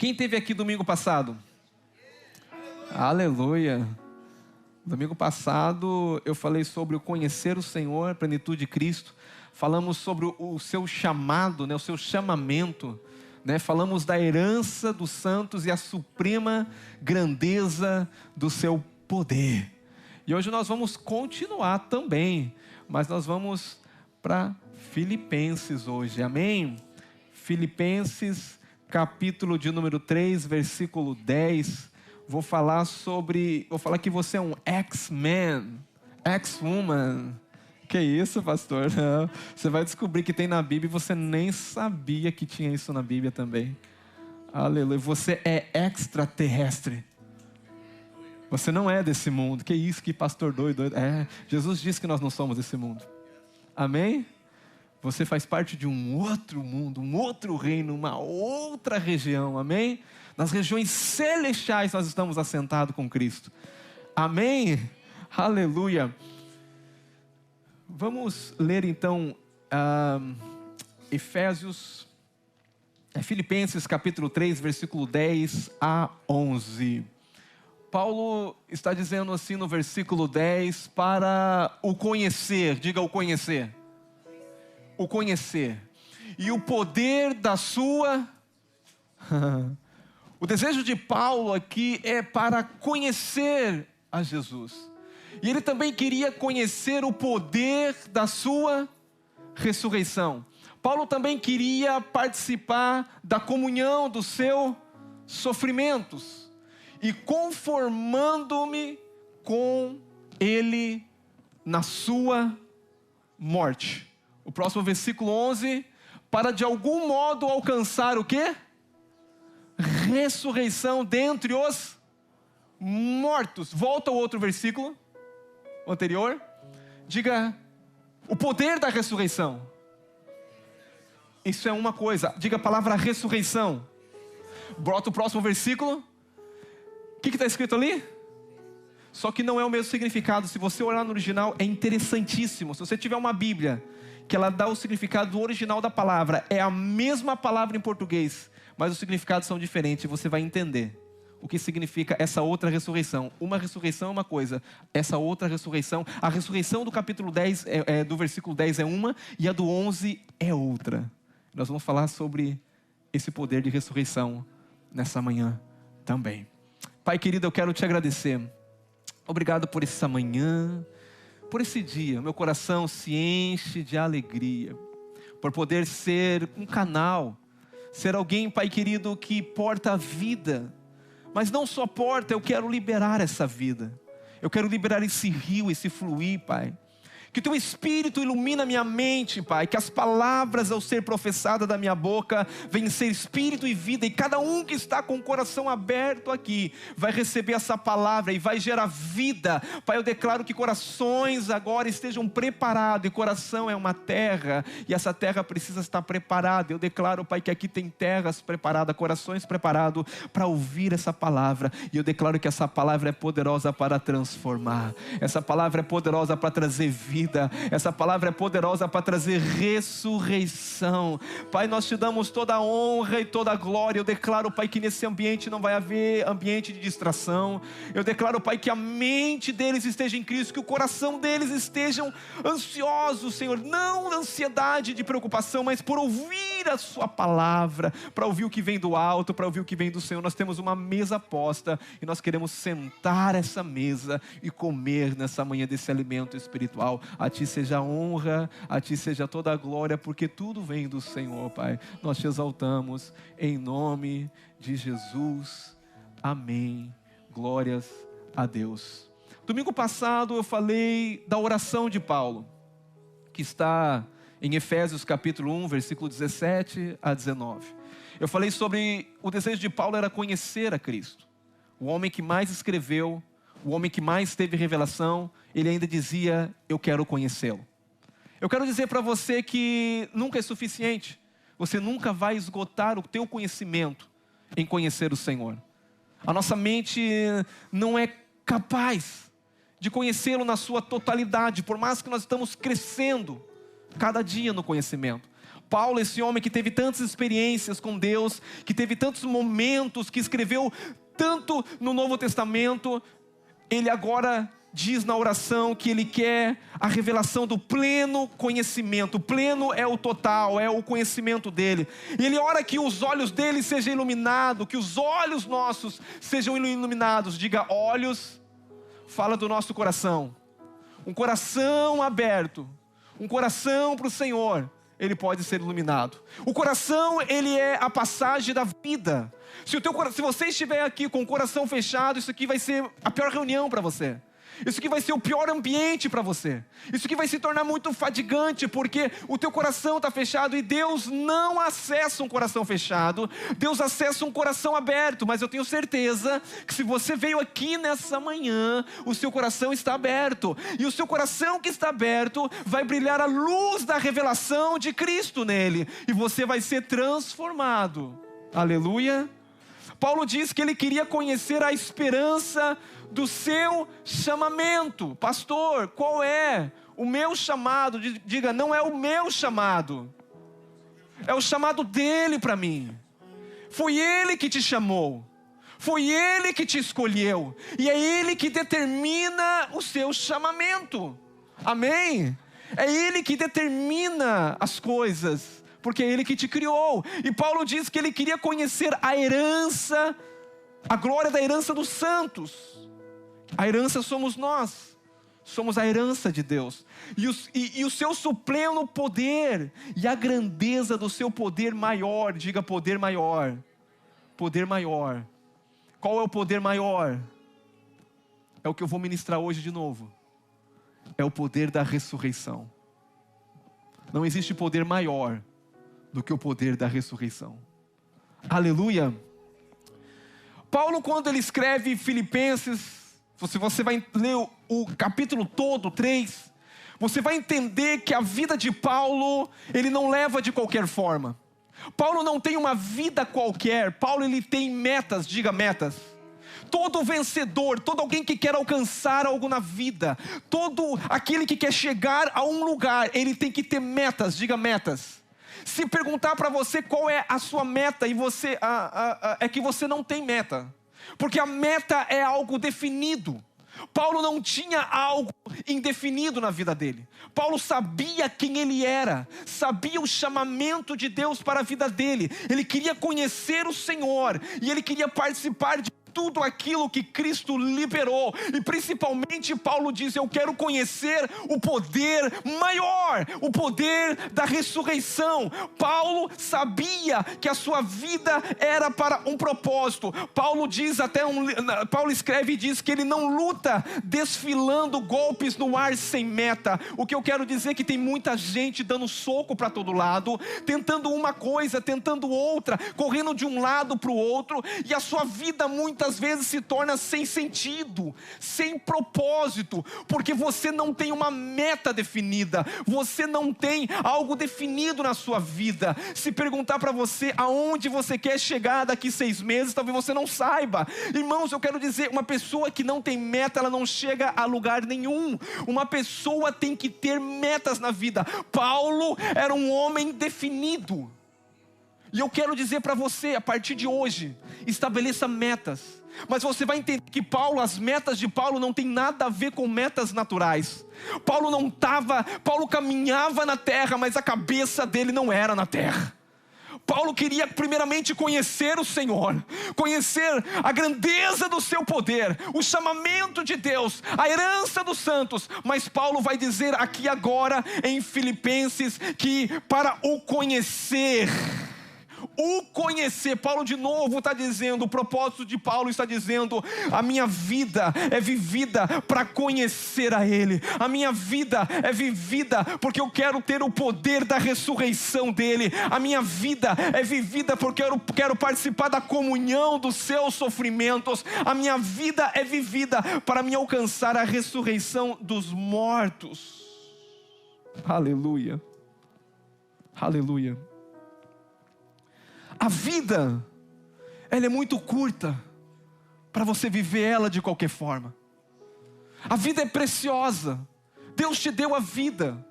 Quem esteve aqui domingo passado? Aleluia. Domingo passado eu falei sobre o conhecer o Senhor, a plenitude de Cristo. Falamos sobre o seu chamado, o seu chamamento. Falamos da herança dos santos e a suprema grandeza do seu poder. E hoje nós vamos continuar também, mas nós vamos para Filipenses hoje, amém? Filipenses, capítulo de número 3, versículo 10. Vou falar que você é um ex-man, ex-woman. Que isso, pastor? Não. Você vai descobrir que tem na Bíblia e você nem sabia que tinha isso na Bíblia também. Aleluia. Você é extraterrestre. Você não é desse mundo. Que isso, que pastor doido. Jesus disse que nós não somos desse mundo. Amém? Você faz parte de um outro mundo, um outro reino, uma outra região. Amém? Nas regiões celestiais nós estamos assentados com Cristo. Amém? Aleluia. Vamos ler então Filipenses capítulo 3, versículo 10 a 11. Paulo está dizendo assim no versículo 10, para o conhecer, diga o conhecer. O conhecer. E o poder da sua... O desejo de Paulo aqui é para conhecer a Jesus. E ele também queria conhecer o poder da sua ressurreição. Paulo também queria participar da comunhão dos seus sofrimentos. E conformando-me com ele na sua morte. O próximo versículo 11. Para de algum modo alcançar o quê? Ressurreição dentre os mortos. Volta ao outro versículo. O anterior. Diga, o poder da ressurreição. Isso é uma coisa. Diga a palavra ressurreição. Bota o próximo versículo. O que está escrito ali? Só que não é o mesmo significado. Se você olhar no original, é interessantíssimo. Se você tiver uma Bíblia que ela dá o significado original da palavra, é a mesma palavra em português, mas os significados são diferentes. Você vai entender o que significa essa outra ressurreição. Uma ressurreição é uma coisa, essa outra ressurreição, a ressurreição do capítulo 10, do versículo 10 é uma, e a do 11 é outra. Nós vamos falar sobre esse poder de ressurreição nessa manhã também. Pai querido, eu quero te agradecer. Obrigado por essa manhã, por esse dia. Meu coração se enche de alegria, por poder ser um canal, ser alguém, Pai querido, que porta a vida. Mas não só porta, eu quero liberar essa vida. Eu quero liberar esse rio, esse fluir, Pai. Que Teu Espírito ilumina minha mente, Pai. Que as palavras ao ser professadas da minha boca venham ser Espírito e vida. E cada um que está com o coração aberto aqui vai receber essa palavra e vai gerar vida. Pai, eu declaro que corações agora estejam preparados. E coração é uma terra. E essa terra precisa estar preparada. Eu declaro, Pai, que aqui tem terras preparadas, corações preparados para ouvir essa palavra. E eu declaro que essa palavra é poderosa para transformar. Essa palavra é poderosa para trazer vida. Essa palavra é poderosa para trazer ressurreição. Pai, nós te damos toda a honra e toda a glória. Eu declaro, Pai, que nesse ambiente não vai haver ambiente de distração. Eu declaro, Pai, que a mente deles esteja em Cristo, que o coração deles estejam ansiosos, Senhor, não ansiedade de preocupação, mas por ouvir a sua palavra, para ouvir o que vem do alto, para ouvir o que vem do Senhor. Nós temos uma mesa posta e nós queremos sentar essa mesa e comer nessa manhã desse alimento espiritual. A Ti seja a honra, a Ti seja toda a glória, porque tudo vem do Senhor, Pai. Nós Te exaltamos em nome de Jesus. Amém. Glórias a Deus. Domingo passado eu falei da oração de Paulo, que está em Efésios capítulo 1, versículo 17 a 19. Eu falei sobre o desejo de Paulo era conhecer a Cristo. O homem que mais escreveu, o homem que mais teve revelação, ele ainda dizia, eu quero conhecê-lo. Eu quero dizer para você que nunca é suficiente. Você nunca vai esgotar o teu conhecimento em conhecer o Senhor. A nossa mente não é capaz de conhecê-lo na sua totalidade, por mais que nós estamos crescendo cada dia no conhecimento. Paulo, esse homem que teve tantas experiências com Deus, que teve tantos momentos, que escreveu tanto no Novo Testamento, ele agora diz na oração que ele quer a revelação do pleno conhecimento. Pleno é o total, é o conhecimento dele. E ele ora que os olhos dele sejam iluminados, que os olhos nossos sejam iluminados. Diga, olhos, fala do nosso coração. Um coração aberto, um coração para o Senhor, ele pode ser iluminado. O coração, ele é a passagem da vida. Se você estiver aqui com o coração fechado, isso aqui vai ser a pior reunião para você. Isso aqui vai ser o pior ambiente para você. Isso aqui vai se tornar muito fadigante, porque o teu coração está fechado e Deus não acessa um coração fechado. Deus acessa um coração aberto, mas eu tenho certeza que se você veio aqui nessa manhã, o seu coração está aberto. E o seu coração que está aberto vai brilhar a luz da revelação de Cristo nele. E você vai ser transformado. Aleluia. Paulo diz que ele queria conhecer a esperança do seu chamamento. Pastor, qual é o meu chamado? Diga, não é o meu chamado. É o chamado dele para mim. Foi ele que te chamou. Foi ele que te escolheu. E é ele que determina o seu chamamento. Amém? É ele que determina as coisas. Porque é ele que te criou. E Paulo diz que ele queria conhecer a herança, a glória da herança dos santos. A herança somos nós. Somos a herança de Deus. E o seu supremo poder. E a grandeza do seu poder maior. Diga poder maior. Poder maior. Qual é o poder maior? É o que eu vou ministrar hoje de novo. É o poder da ressurreição. Não existe poder maior do que o poder da ressurreição. Aleluia. Paulo, quando ele escreve Filipenses, se você vai ler o capítulo todo, 3, você vai entender que a vida de Paulo, ele não leva de qualquer forma. Paulo não tem uma vida qualquer. Paulo, ele tem metas. Diga metas. Todo vencedor, todo alguém que quer alcançar algo na vida, todo aquele que quer chegar a um lugar, ele tem que ter metas. Diga metas. Se perguntar para você qual é a sua meta e você é que você não tem meta, porque a meta é algo definido. Paulo não tinha algo indefinido na vida dele. Paulo sabia quem ele era, sabia o chamamento de Deus para a vida dele. Ele queria conhecer o Senhor e ele queria participar de tudo aquilo que Cristo liberou. E principalmente Paulo diz, eu quero conhecer o poder maior, o poder da ressurreição. Paulo sabia que a sua vida era para um propósito. Paulo escreve e diz que ele não luta desfilando golpes no ar sem meta. O que eu quero dizer é que tem muita gente dando soco para todo lado, tentando uma coisa, tentando outra, correndo de um lado para o outro, e a sua vida muitas vezes se torna sem sentido, sem propósito, porque você não tem uma meta definida, você não tem algo definido na sua vida. Se perguntar para você aonde você quer chegar daqui 6 meses, talvez você não saiba. Irmãos, eu quero dizer, uma pessoa que não tem meta, ela não chega a lugar nenhum. Uma pessoa tem que ter metas na vida. Paulo era um homem definido. E eu quero dizer para você, a partir de hoje, estabeleça metas. Mas você vai entender que as metas de Paulo não tem nada a ver com metas naturais. Paulo caminhava na terra, mas a cabeça dele não era na terra. Paulo queria primeiramente conhecer o Senhor, conhecer a grandeza do seu poder, o chamamento de Deus, a herança dos santos. Mas Paulo vai dizer aqui agora em Filipenses que para o conhecer, Paulo de novo está dizendo, o propósito de Paulo está dizendo, a minha vida é vivida para conhecer a Ele. A minha vida é vivida porque eu quero ter o poder da ressurreição dEle. A minha vida é vivida porque eu quero participar da comunhão dos seus sofrimentos. A minha vida é vivida para me alcançar a ressurreição dos mortos. Aleluia. Aleluia. A vida, ela é muito curta para você viver ela de qualquer forma. A vida é preciosa. Deus te deu a vida.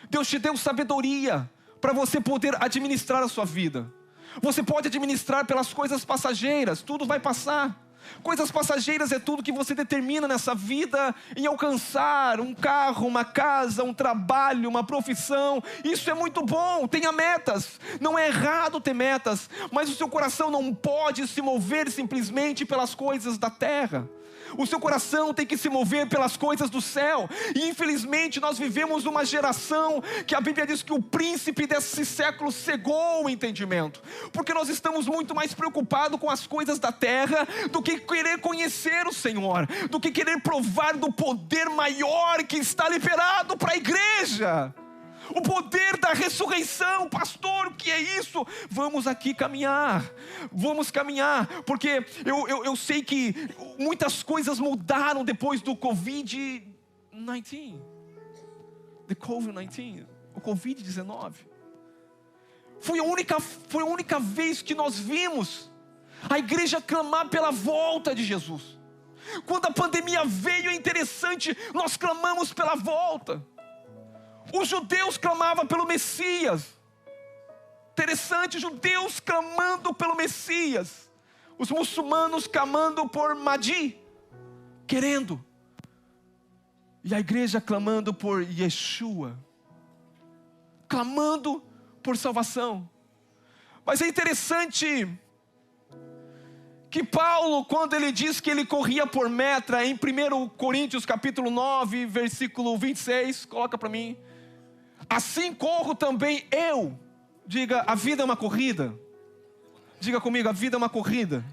Deus te deu sabedoria para você poder administrar a sua vida. Você pode administrar pelas coisas passageiras, tudo vai passar. Coisas passageiras é tudo que você determina nessa vida em alcançar: um carro, uma casa, um trabalho, uma profissão. Isso é muito bom, tenha metas, não é errado ter metas, mas o seu coração não pode se mover simplesmente pelas coisas da terra. O seu coração tem que se mover pelas coisas do céu. E infelizmente nós vivemos uma geração que a Bíblia diz que o príncipe desse século cegou o entendimento, porque nós estamos muito mais preocupados com as coisas da terra do que querer conhecer o Senhor, do que querer provar do poder maior que está liberado para a igreja. O poder da ressurreição. Pastor, o que é isso? Vamos aqui caminhar, porque eu sei que muitas coisas mudaram depois do Covid-19. O Covid-19. Foi a única vez que nós vimos a igreja clamar pela volta de Jesus. Quando a pandemia veio, é interessante, nós clamamos pela volta. Os judeus clamavam pelo Messias. Interessante, judeus clamando pelo Messias. Os muçulmanos clamando por Mahdi, querendo. E a igreja clamando por Yeshua, clamando por salvação. Mas é interessante que Paulo, quando ele diz que ele corria por meta, em 1 Coríntios capítulo 9, versículo 26, coloca para mim: assim corro também eu. Diga, a vida é uma corrida. Diga comigo, a vida é uma corrida.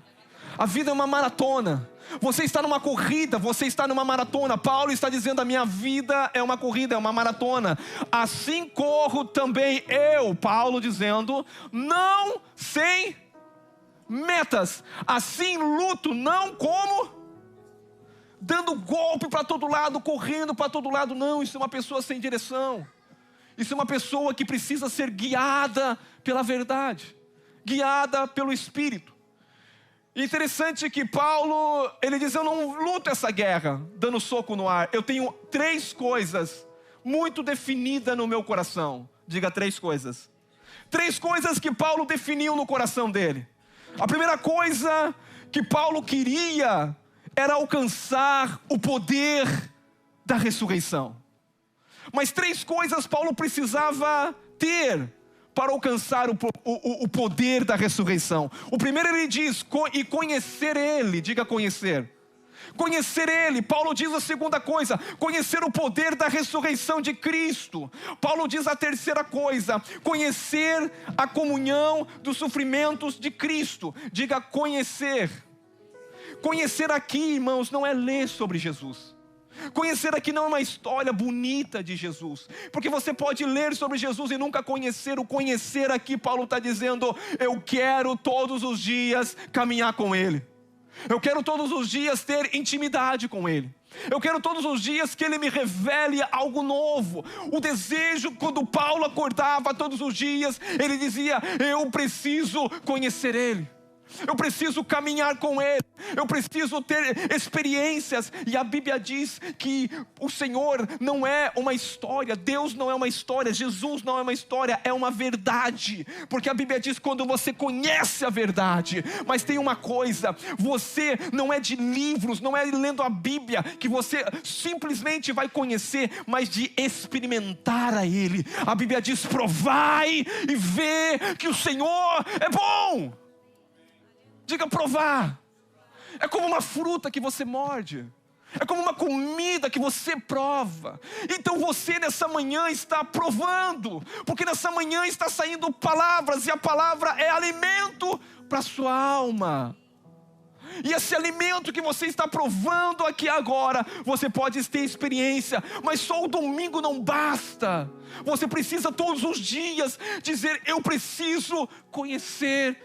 A vida é uma maratona. Você está numa corrida, você está numa maratona. Paulo está dizendo, a minha vida é uma corrida, é uma maratona. Assim corro também eu. Paulo dizendo, não sem metas. Assim luto, não como dando golpe para todo lado, correndo para todo lado. Não, isso é uma pessoa sem direção. Isso é uma pessoa que precisa ser guiada pela verdade, guiada pelo Espírito. E interessante que Paulo, ele diz, eu não luto essa guerra dando soco no ar. Eu tenho 3 coisas muito definidas no meu coração. Diga 3 coisas. 3 coisas que Paulo definiu no coração dele. A primeira coisa que Paulo queria era alcançar o poder da ressurreição. Mas 3 coisas Paulo precisava ter para alcançar o poder da ressurreição. O primeiro ele diz, e conhecer Ele. Diga conhecer. Conhecer Ele. Paulo diz a segunda coisa, conhecer o poder da ressurreição de Cristo. Paulo diz a terceira coisa, conhecer a comunhão dos sofrimentos de Cristo. Diga conhecer. Conhecer aqui, irmãos, não é ler sobre Jesus. Conhecer aqui não é uma história bonita de Jesus, porque você pode ler sobre Jesus e nunca conhecer. O conhecer aqui, Paulo está dizendo, eu quero todos os dias caminhar com Ele. Eu quero todos os dias ter intimidade com Ele. Eu quero todos os dias que Ele me revele algo novo. O desejo, quando Paulo acordava todos os dias, ele dizia, eu preciso conhecer Ele. Eu preciso caminhar com Ele. Eu preciso ter experiências. E a Bíblia diz que o Senhor não é uma história. Deus não é uma história. Jesus não é uma história. É uma verdade. Porque a Bíblia diz quando você conhece a verdade. Mas tem uma coisa. Você não é de livros. Não é lendo a Bíblia que você simplesmente vai conhecer. Mas de experimentar a Ele. A Bíblia diz provai e vê que o Senhor é bom. Diga provar. É como uma fruta que você morde. É como uma comida que você prova. Então você nessa manhã está provando. Porque nessa manhã está saindo palavras. E a palavra é alimento para a sua alma. E esse alimento que você está provando aqui agora, você pode ter experiência. Mas só o domingo não basta. Você precisa todos os dias dizer, eu preciso conhecer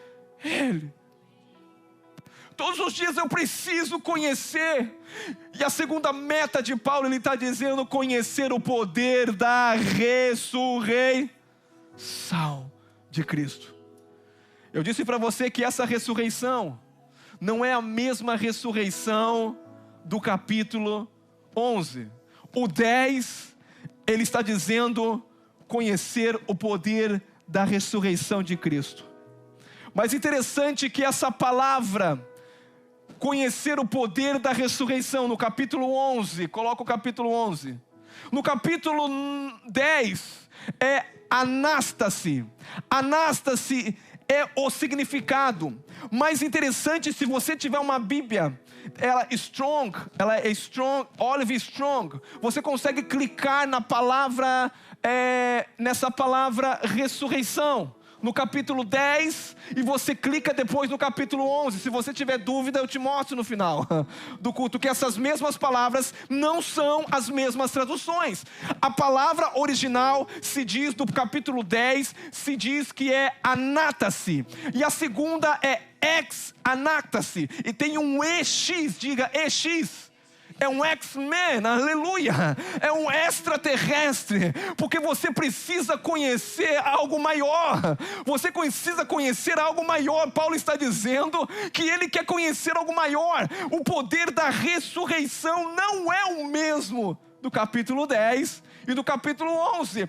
Ele. Todos os dias eu preciso conhecer. E a segunda meta de Paulo, ele está dizendo, conhecer o poder da ressurreição de Cristo. Eu disse para você que essa ressurreição não é a mesma ressurreição do capítulo 11. O 10, ele está dizendo conhecer o poder da ressurreição de Cristo. Mas interessante que essa palavra, conhecer o poder da ressurreição, no capítulo 11, coloca o capítulo 11. No capítulo 10, é anástase. Anástase é o significado. Mais interessante, se você tiver uma Bíblia, ela é strong, Olive Strong, você consegue clicar na palavra, nessa palavra ressurreição, no capítulo 10, e você clica depois no capítulo 11. Se você tiver dúvida, eu te mostro no final do culto, que essas mesmas palavras não são as mesmas traduções. A palavra original se diz, do capítulo 10, se diz que é anátase, e a segunda é ex-anátase, e tem um EX, diga EX. É um X-Men, aleluia. É um extraterrestre, porque você precisa conhecer algo maior. Você precisa conhecer algo maior. Paulo está dizendo que ele quer conhecer algo maior. O poder da ressurreição não é o mesmo do capítulo 10 e do capítulo 11.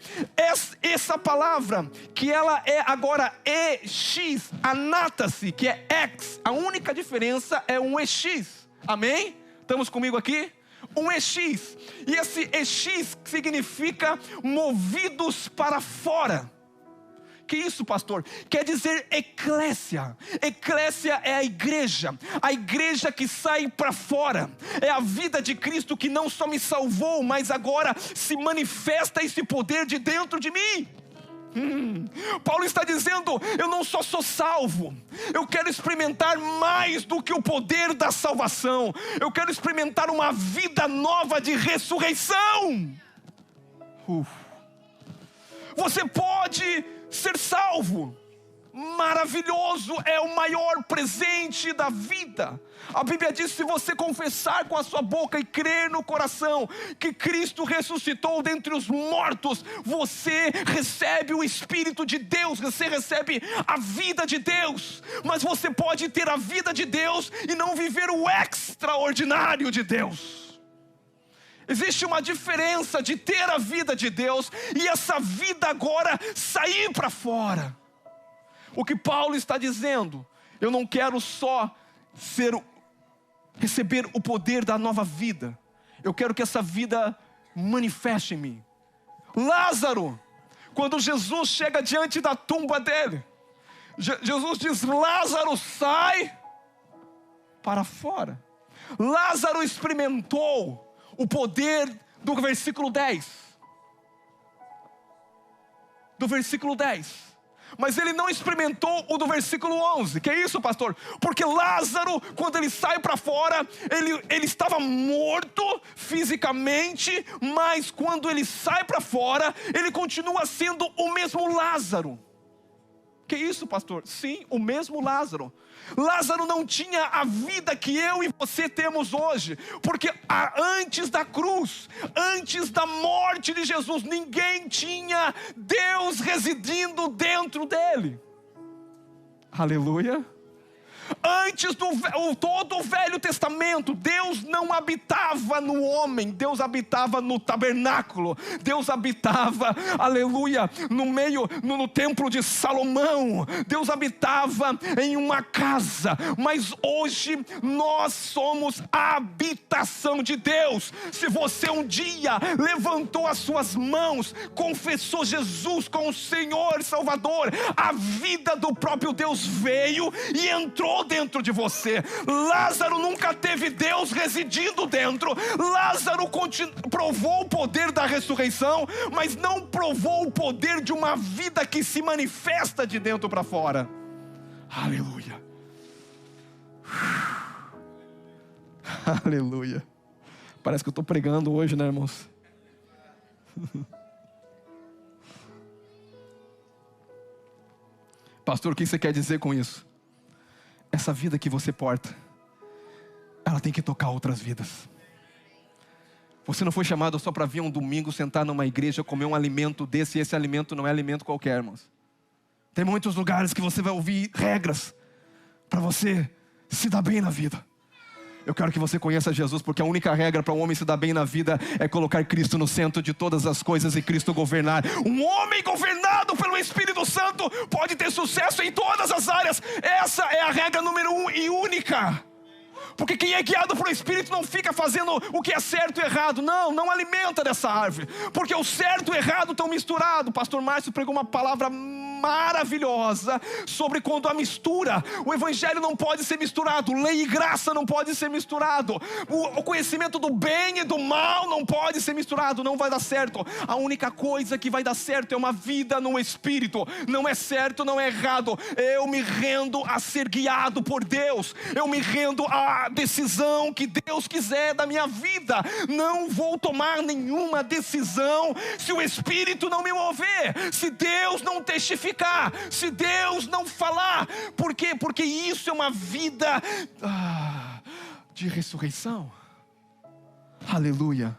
Essa palavra, que ela é agora EX, anátase, que é X. A única diferença é um EX. Amém? Estamos comigo aqui? Um EX. E esse EX significa movidos para fora. Que isso, pastor? Quer dizer eclésia. Eclésia é a igreja que sai para fora. É a vida de Cristo que não só me salvou, mas agora se manifesta esse poder de dentro de mim. Paulo está dizendo, eu não só sou salvo, eu quero experimentar mais do que o poder da salvação. Eu quero experimentar uma vida nova de ressurreição. Você pode ser salvo. Maravilhoso, é o maior presente da vida. A Bíblia diz, se você confessar com a sua boca e crer no coração que Cristo ressuscitou dentre os mortos, você recebe o Espírito de Deus, você recebe a vida de Deus. Mas você pode ter a vida de Deus e não viver o extraordinário de Deus. Existe uma diferença de ter a vida de Deus e essa vida agora sair para fora. O que Paulo está dizendo, eu não quero só receber o poder da nova vida, eu quero que essa vida manifeste em mim. Lázaro, quando Jesus chega diante da tumba dele, Jesus diz, Lázaro, sai para fora. Lázaro experimentou o poder do versículo 10. Do versículo 10. Mas ele não experimentou o do versículo 11. Que é isso, pastor? Porque Lázaro, quando ele sai para fora, ele estava morto fisicamente, mas quando ele sai para fora, ele continua sendo o mesmo Lázaro. Que isso, pastor? Sim, o mesmo Lázaro. Lázaro não tinha a vida que eu e você temos hoje, porque antes da cruz, antes da morte de Jesus, ninguém tinha Deus residindo dentro dele. Aleluia. Antes todo o Velho Testamento, Deus não habitava no homem, Deus habitava no tabernáculo, Deus habitava, aleluia, no templo de Salomão, Deus habitava em uma casa, mas hoje nós somos a habitação de Deus. Se você um dia levantou as suas mãos, confessou Jesus como Senhor e Salvador, a vida do próprio Deus veio e entrou dentro de você. Lázaro nunca teve Deus residindo dentro. Lázaro provou o poder da ressurreição, mas não provou o poder de uma vida que se manifesta de dentro para fora. Aleluia. Aleluia. Parece que eu estou pregando hoje, né, irmãos? Pastor, o que você quer dizer com isso? Essa vida que você porta, ela tem que tocar outras vidas. Você não foi chamado só para vir um domingo, sentar numa igreja, comer um alimento desse, e esse alimento não é alimento qualquer, irmãos. Tem muitos lugares que você vai ouvir regras para você se dar bem na vida. Eu quero que você conheça Jesus, porque a única regra para um homem se dar bem na vida é colocar Cristo no centro de todas as coisas e Cristo governar. Um homem governado pelo Espírito Santo pode ter sucesso em todas as áreas. Essa é a regra número 1 e única. Porque quem é guiado pelo Espírito não fica fazendo o que é certo e errado. Não alimenta dessa árvore. Porque o certo e o errado estão misturados. O pastor Márcio pregou uma palavra maravilhosa sobre quando a mistura. O evangelho não pode ser misturado. Lei e graça não pode ser misturado. O conhecimento do bem e do mal não pode ser misturado. Não vai dar certo. A única coisa que vai dar certo é uma vida no Espírito. Não é certo, não é errado. Eu me rendo a ser guiado por Deus. Eu me rendo à decisão que Deus quiser da minha vida. Não vou tomar nenhuma decisão se o Espírito não me mover, se Deus não testificar, se Deus não falar. Por quê? Porque isso é uma vida de ressurreição. Aleluia.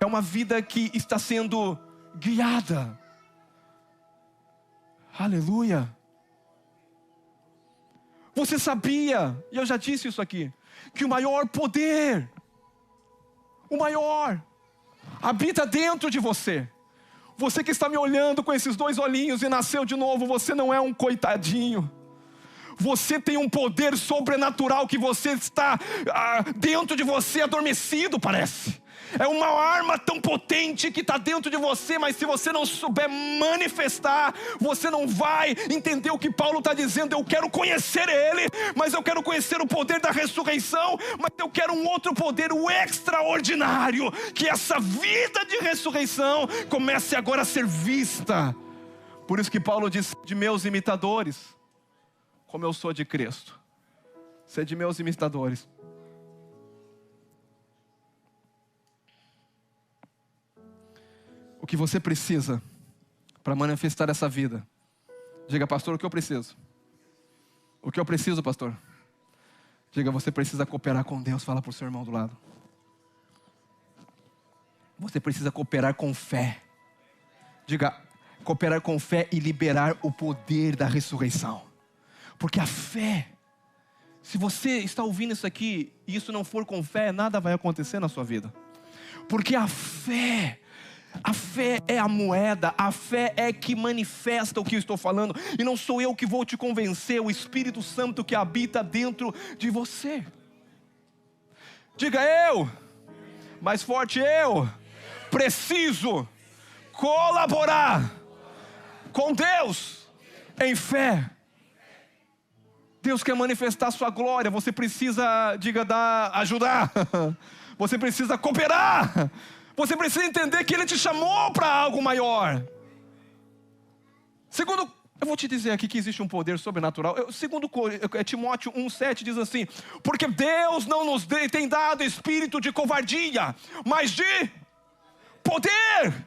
É uma vida que está sendo guiada. Aleluia. Você sabia, e eu já disse isso aqui, que o maior poder, o maior, habita dentro de você. Você que está me olhando com esses 2 olhinhos e nasceu de novo, você não é um coitadinho. Você tem um poder sobrenatural que você está dentro de você adormecido, parece. É uma arma tão potente que está dentro de você, mas se você não souber manifestar, você não vai entender o que Paulo está dizendo. Eu quero conhecer Ele, mas eu quero conhecer o poder da ressurreição, mas eu quero um outro poder, o extraordinário, que essa vida de ressurreição comece agora a ser vista. Por isso que Paulo diz: de meus imitadores, como eu sou de Cristo. Sede meus imitadores. O que você precisa para manifestar essa vida? Diga: pastor, o que eu preciso? O que eu preciso, pastor? Diga: você precisa cooperar com Deus. Fala para o seu irmão do lado. Você precisa cooperar com fé. Diga: cooperar com fé e liberar o poder da ressurreição. Porque a fé, se você está ouvindo isso aqui e isso não for com fé, nada vai acontecer na sua vida. Porque a fé é a moeda, a fé é que manifesta o que eu estou falando. E não sou eu que vou te convencer, o Espírito Santo que habita dentro de você. Diga: eu, mais forte, eu preciso colaborar com Deus em fé. Deus quer manifestar a sua glória, você precisa, diga, ajudar. Você precisa cooperar. Você precisa entender que Ele te chamou para algo maior. Segundo, eu vou te dizer aqui que existe um poder sobrenatural. Segundo Timóteo 1,7 diz assim: porque Deus não nos tem dado espírito de covardia, mas de poder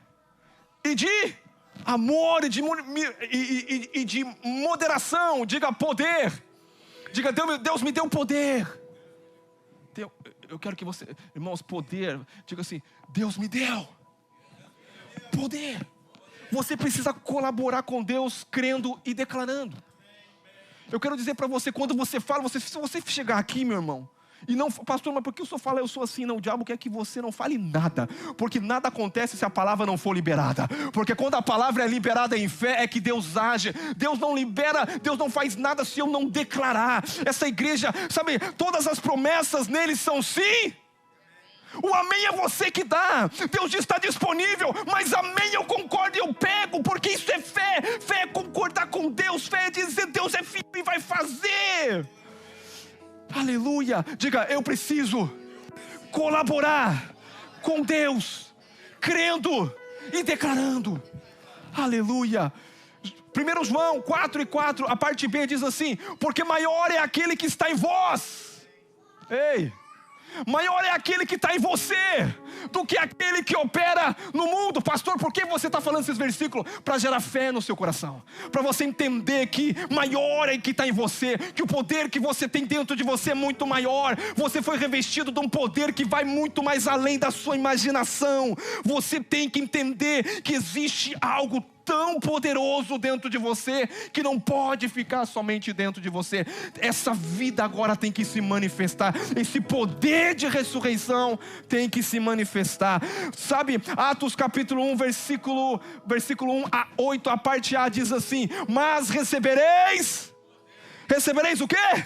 e de amor e de moderação. Diga: poder. Diga: Deus me deu poder. Eu quero que você, irmãos, poder. Diga assim: Deus me deu poder. Você precisa colaborar com Deus crendo e declarando. Eu quero dizer para você, quando você fala, se você chegar aqui, meu irmão, e não, pastor, mas por que o senhor fala eu sou assim? Não, o diabo quer que você não fale nada, porque nada acontece se a palavra não for liberada. Porque quando a palavra é liberada em fé, é que Deus age. Deus não libera, Deus não faz nada se eu não declarar. Essa igreja, sabe, todas as promessas nele são sim. O amém é você que dá. Deus diz: está disponível, mas amém eu concordo e eu pego, porque isso é fé. Fé é concordar com Deus, fé é dizer: Deus é fiel e vai fazer. Aleluia. Diga: eu preciso colaborar com Deus, crendo e declarando. Aleluia. 1 João 4:4, a parte B diz assim: porque maior é aquele que está em vós. Ei, maior é aquele que está em você do que aquele que opera no mundo. Pastor, por que você está falando esses versículos? Para gerar fé no seu coração, para você entender que maior é que está em você, que o poder que você tem dentro de você é muito maior. Você foi revestido de um poder que vai muito mais além da sua imaginação. Você tem que entender que existe algo tão poderoso dentro de você, que não pode ficar somente dentro de você. Essa vida agora tem que se manifestar, esse poder de ressurreição tem que se manifestar. Sabe, Atos capítulo 1, versículo 1 a 8, a parte A diz assim: mas recebereis o quê?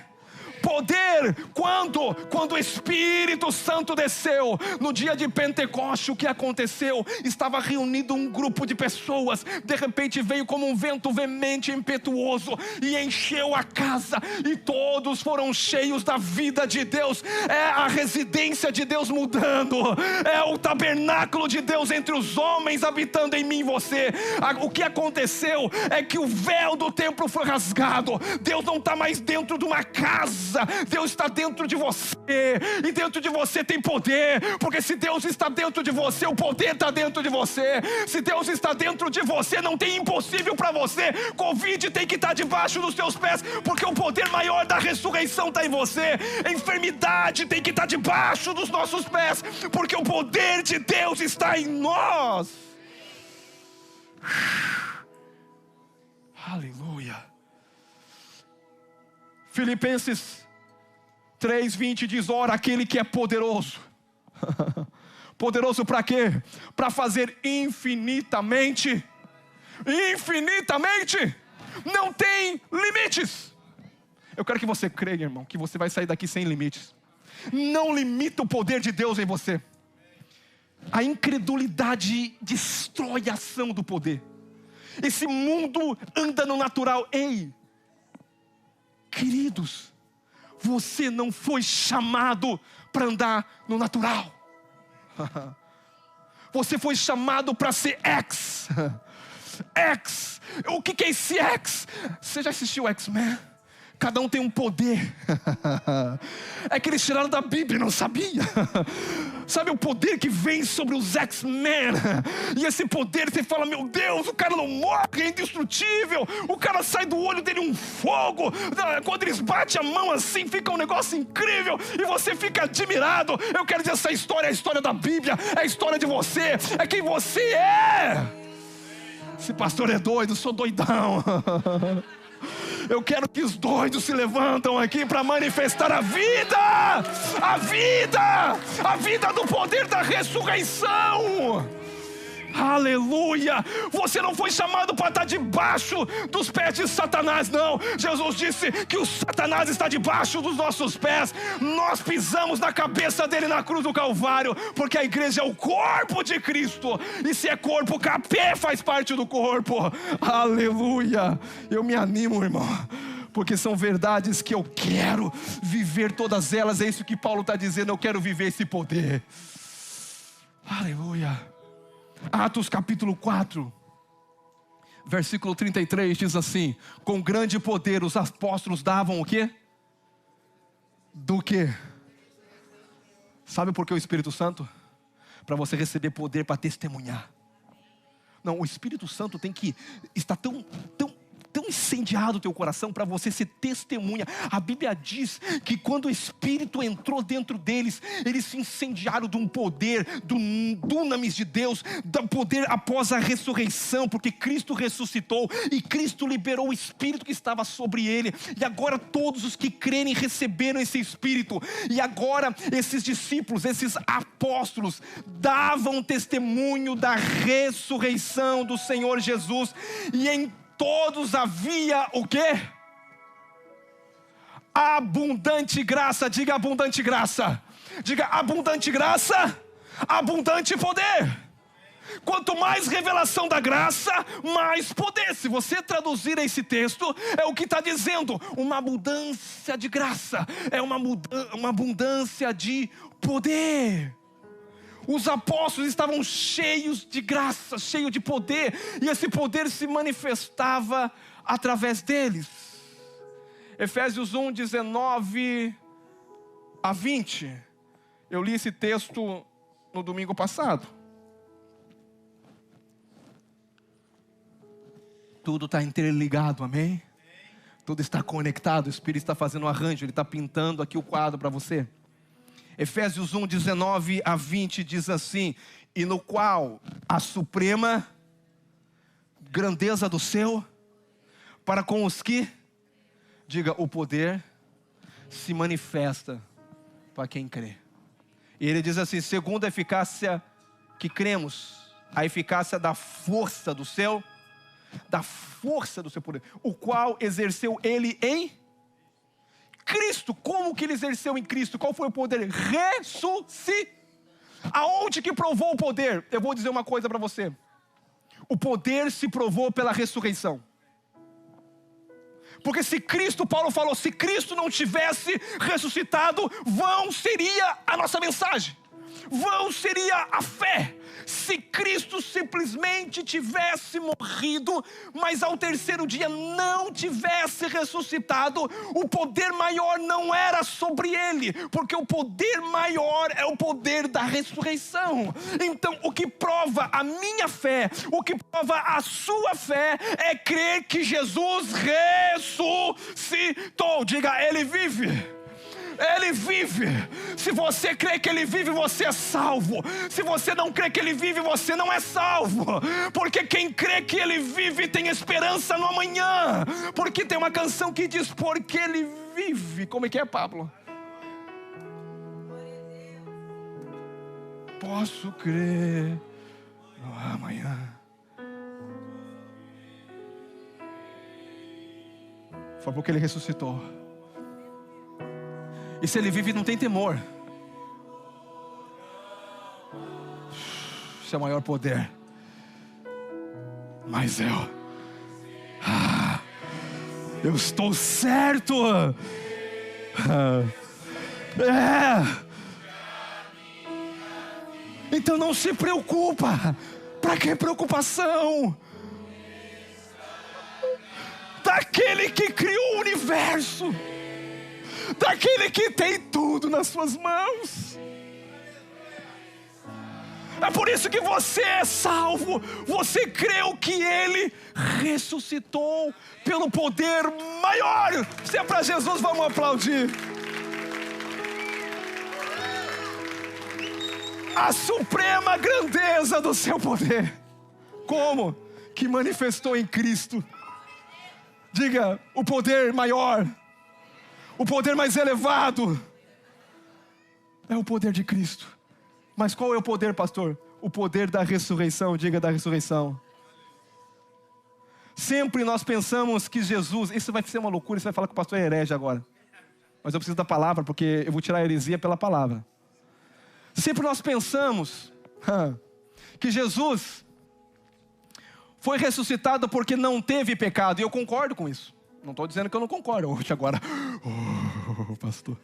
Poder, quando o Espírito Santo desceu. No dia de Pentecoste, o que aconteceu? Estava reunido um grupo de pessoas. De repente veio como um vento veemente e impetuoso, e encheu a casa, e todos foram cheios da vida de Deus. É a residência de Deus mudando, é o tabernáculo de Deus entre os homens, habitando em mim e você. O que aconteceu é que o véu do templo foi rasgado. Deus não está mais dentro de uma casa, Deus está dentro de você, e dentro de você tem poder, porque se Deus está dentro de você, o poder está dentro de você. Se Deus está dentro de você, não tem impossível para você. Covid tem que estar debaixo dos seus pés, porque o poder maior da ressurreição está em você. A enfermidade tem que estar debaixo dos nossos pés, porque o poder de Deus está em nós. Aleluia. Filipenses 3:20 diz: ora, aquele que é poderoso. Poderoso para quê? Para fazer infinitamente. Não tem limites. Eu quero que você creia, irmão, que você vai sair daqui sem limites. Não limita o poder de Deus em você. A incredulidade destrói a ação do poder. Esse mundo anda no natural. Ei, queridos, você não foi chamado para andar no natural. Você foi chamado para ser X. X. O que é esse X? Você já assistiu X-Men? Cada um tem um poder. É que eles tiraram da Bíblia, não sabia? Sabe o poder que vem sobre os X-Men? E esse poder, você fala: meu Deus, o cara não morre, é indestrutível. O cara sai do olho dele um fogo. Quando eles batem a mão assim, fica um negócio incrível, e você fica admirado. Eu quero dizer, essa história é a história da Bíblia, é a história de você, é quem você é. Esse pastor é doido, sou doidão. Eu quero que os doidos se levantam aqui para manifestar a vida do poder da ressurreição. Aleluia. Você não foi chamado para estar debaixo dos pés de Satanás, não. Jesus disse que o Satanás está debaixo dos nossos pés. Nós pisamos na cabeça dele na cruz do Calvário, porque a igreja é o corpo de Cristo. E se é corpo, Capé faz parte do corpo. Aleluia. Eu me animo, irmão, porque são verdades que eu quero viver todas elas. É isso que Paulo está dizendo: eu quero viver esse poder. Aleluia. Atos capítulo 4, versículo 33 diz assim: com grande poder os apóstolos davam o quê? Do quê? Sabe por que o Espírito Santo? Para você receber poder para testemunhar. Não, o Espírito Santo tem que estar tão incendiado o teu coração para você ser testemunha. A Bíblia diz que quando o Espírito entrou dentro deles, eles se incendiaram de um poder, do dunamis de Deus, do poder após a ressurreição, porque Cristo ressuscitou e Cristo liberou o Espírito que estava sobre ele, e agora todos os que crerem receberam esse Espírito. E agora esses discípulos, esses apóstolos davam testemunho da ressurreição do Senhor Jesus, e em todos havia o quê? Abundante graça. Diga abundante graça. Diga abundante graça, abundante poder. Quanto mais revelação da graça, mais poder. Se você traduzir esse texto, é o que está dizendo: uma abundância de graça, é uma abundância de poder. Os apóstolos estavam cheios de graça, cheios de poder, e esse poder se manifestava através deles. Efésios 1, 19 a 20. Eu li esse texto no domingo passado. Tudo está interligado, amém? Tudo está conectado, o Espírito está fazendo um arranjo, ele está pintando aqui o quadro para você. Efésios 1, 19 a 20 diz assim: e no qual a suprema grandeza do seu, para com os que, diga, o poder se manifesta para quem crê. E ele diz assim, segundo a eficácia que cremos, a eficácia da força do seu poder, o qual exerceu ele em Cristo. Como que ele exerceu em Cristo? Qual foi o poder? Ressuscitar. Aonde que provou o poder? Eu vou dizer uma coisa para você. O poder se provou pela ressurreição. Porque se Cristo, Paulo falou, se Cristo não tivesse ressuscitado, vão seria a nossa mensagem. Vão seria a fé. Se Cristo simplesmente tivesse morrido, mas ao terceiro dia não tivesse ressuscitado, o poder maior não era sobre ele, porque o poder maior é o poder da ressurreição. Então o que prova a minha fé, o que prova a sua fé, é crer que Jesus ressuscitou. Diga, ele vive. Ele vive. Se você crê que ele vive, você é salvo. Se você não crê que ele vive, você não é salvo. Porque quem crê que ele vive tem esperança no amanhã. Porque tem uma canção que diz, porque ele vive. Como é que é, Pablo? Posso crer no amanhã. Foi porque ele ressuscitou. E se ele vive, não tem temor. Esse é o maior poder. Mas eu estou certo. Então não se preocupa. Para que preocupação? Daquele que criou o universo, daquele que tem tudo nas suas mãos. É por isso que você é salvo. Você creu que ele ressuscitou pelo poder maior. Se é para Jesus, vamos aplaudir. A suprema grandeza do seu poder. Como? Que manifestou em Cristo. Diga, o poder maior, o poder mais elevado é o poder de Cristo. Mas qual é o poder, pastor? O poder da ressurreição. Diga, da ressurreição. Sempre nós pensamos que Jesus... Isso vai ser uma loucura, você vai falar que o pastor é herege agora. Mas eu preciso da palavra, porque eu vou tirar a heresia pela palavra. Sempre nós pensamos que Jesus foi ressuscitado porque não teve pecado. E eu concordo com isso. Não estou dizendo que eu não concordo. Hoje agora, pastor.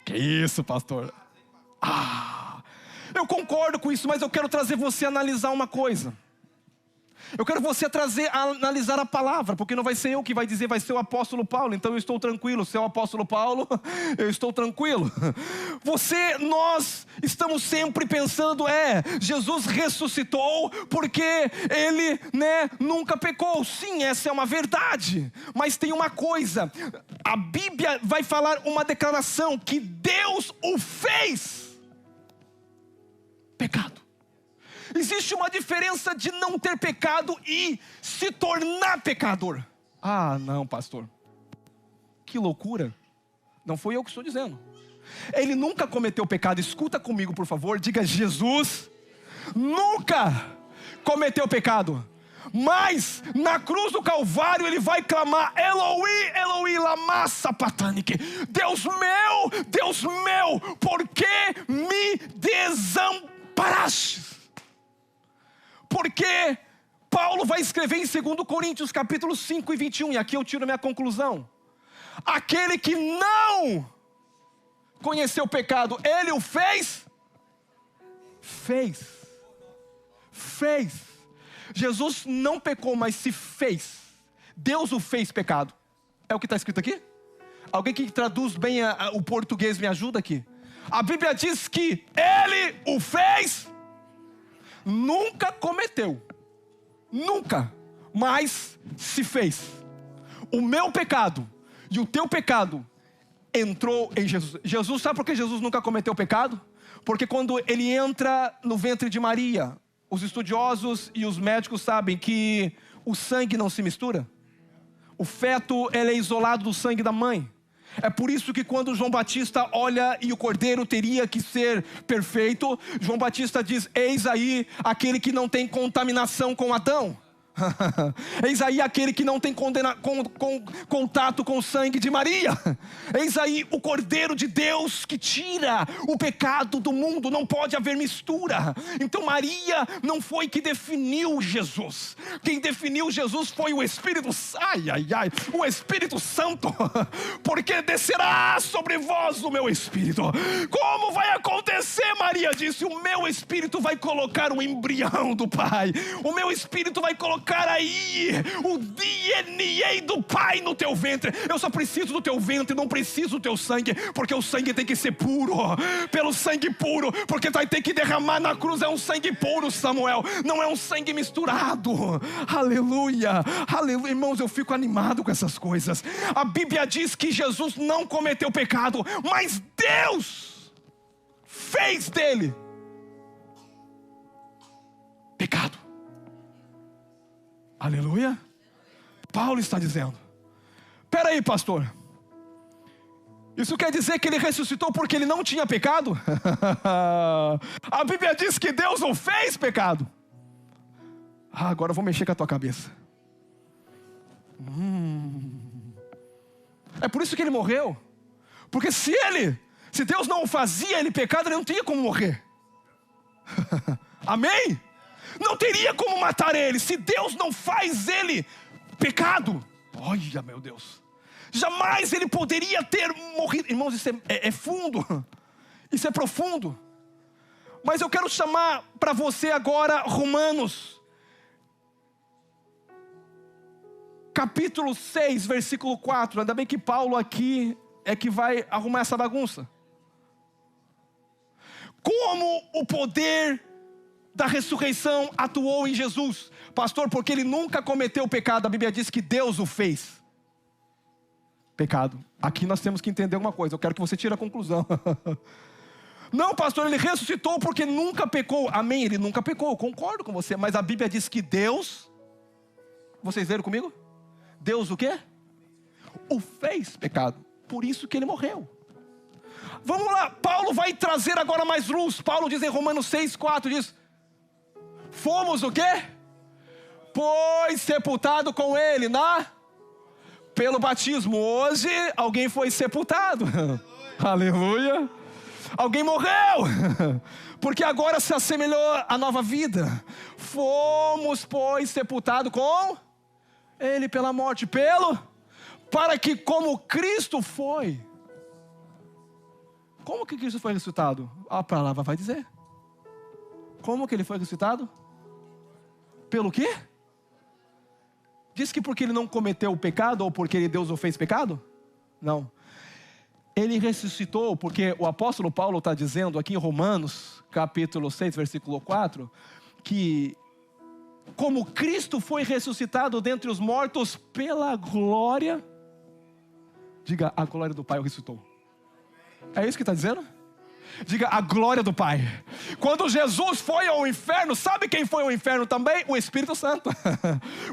Que isso, pastor? Eu concordo com isso, mas eu quero trazer você a analisar uma coisa. Eu quero você analisar a palavra, porque não vai ser eu que vai dizer, vai ser o apóstolo Paulo. Então eu estou tranquilo, se é o apóstolo Paulo, eu estou tranquilo. Nós estamos sempre pensando, Jesus ressuscitou porque ele, nunca pecou. Sim, essa é uma verdade. Mas tem uma coisa, a Bíblia vai falar uma declaração, que Deus o fez pecado. Existe uma diferença de não ter pecado e se tornar pecador. Não, pastor. Que loucura. Não foi eu que estou dizendo. Ele nunca cometeu pecado. Escuta comigo, por favor. Diga, Jesus nunca cometeu pecado. Mas na cruz do Calvário ele vai clamar, Eloi, Eloi, lama sabachthani. Deus meu, por que me desamparaste? Porque Paulo vai escrever em 2 Coríntios capítulo 5 e 21, e aqui eu tiro a minha conclusão. Aquele que não conheceu o pecado, ele o fez. Jesus não pecou, mas se fez. Deus o fez pecado. É o que está escrito aqui? Alguém que traduz bem o português me ajuda aqui. A Bíblia diz que ele o fez. Nunca cometeu, nunca, mas se fez. O meu pecado e o teu pecado entrou em Jesus. Jesus, sabe por que Jesus nunca cometeu pecado? Porque quando ele entra no ventre de Maria, os estudiosos e os médicos sabem que o sangue não se mistura. O feto, ele é isolado do sangue da mãe. É por isso que quando João Batista olha e o cordeiro teria que ser perfeito, João Batista diz: eis aí aquele que não tem contaminação com Adão. Eis aí aquele que não tem contato com o sangue de Maria. Eis aí o Cordeiro de Deus que tira o pecado do mundo. Não pode haver mistura. Então Maria não foi que definiu Jesus. Quem definiu Jesus foi o Espírito, o Espírito Santo. Porque descerá sobre vós o meu Espírito. Como vai acontecer? Maria disse: o meu Espírito vai colocar o embrião do Pai. O meu Espírito vai colocar aí o DNA do Pai no teu ventre. Eu só preciso do teu ventre, não preciso do teu sangue, porque o sangue tem que ser puro. Pelo sangue puro, porque vai ter que derramar na cruz. É um sangue puro, Samuel, não é um sangue misturado. Aleluia, aleluia. Irmãos, eu fico animado com essas coisas. A Bíblia diz que Jesus não cometeu pecado, mas Deus fez dele pecado. Aleluia. Paulo está dizendo: espera aí, pastor, isso quer dizer que ele ressuscitou porque ele não tinha pecado? A Bíblia diz que Deus o fez pecado. Agora eu vou mexer com a tua cabeça. É por isso que ele morreu. Porque se Deus não o fazia ele pecado, ele não tinha como morrer. Amém? Não teria como matar ele. Se Deus não faz ele pecado, olha, meu Deus, jamais ele poderia ter morrido. Irmãos, isso é fundo, isso é profundo. Mas eu quero chamar para você agora Romanos capítulo 6, versículo 4. Ainda bem que Paulo aqui é que vai arrumar essa bagunça. Como o poder da ressurreição atuou em Jesus? Pastor, porque ele nunca cometeu pecado. A Bíblia diz que Deus o fez pecado. Aqui nós temos que entender uma coisa. Eu quero que você tire a conclusão. Não, pastor, ele ressuscitou porque nunca pecou. Amém, ele nunca pecou, eu concordo com você. Mas a Bíblia diz que Deus, vocês leram comigo? Deus o quê? O fez pecado. Por isso que ele morreu. Vamos lá, Paulo vai trazer agora mais luz. Paulo diz em Romanos 6, 4, diz: fomos o quê? Pois sepultado com ele pelo batismo. Hoje alguém foi sepultado. Aleluia. Alguém morreu, porque agora se assemelhou à nova vida. Fomos, pois, sepultados com ele pela morte, para que como Cristo foi. Como que Cristo foi ressuscitado? A palavra vai dizer. Como que ele foi ressuscitado? Pelo quê? Diz que porque ele não cometeu o pecado, ou porque Deus o fez pecado? Não. Ele ressuscitou porque o apóstolo Paulo está dizendo aqui em Romanos, capítulo 6, versículo 4, que como Cristo foi ressuscitado dentre os mortos pela glória, diga, a glória do Pai o ressuscitou. É isso que está dizendo? Diga, a glória do Pai. Quando Jesus foi ao inferno, sabe quem foi ao inferno também? O Espírito Santo.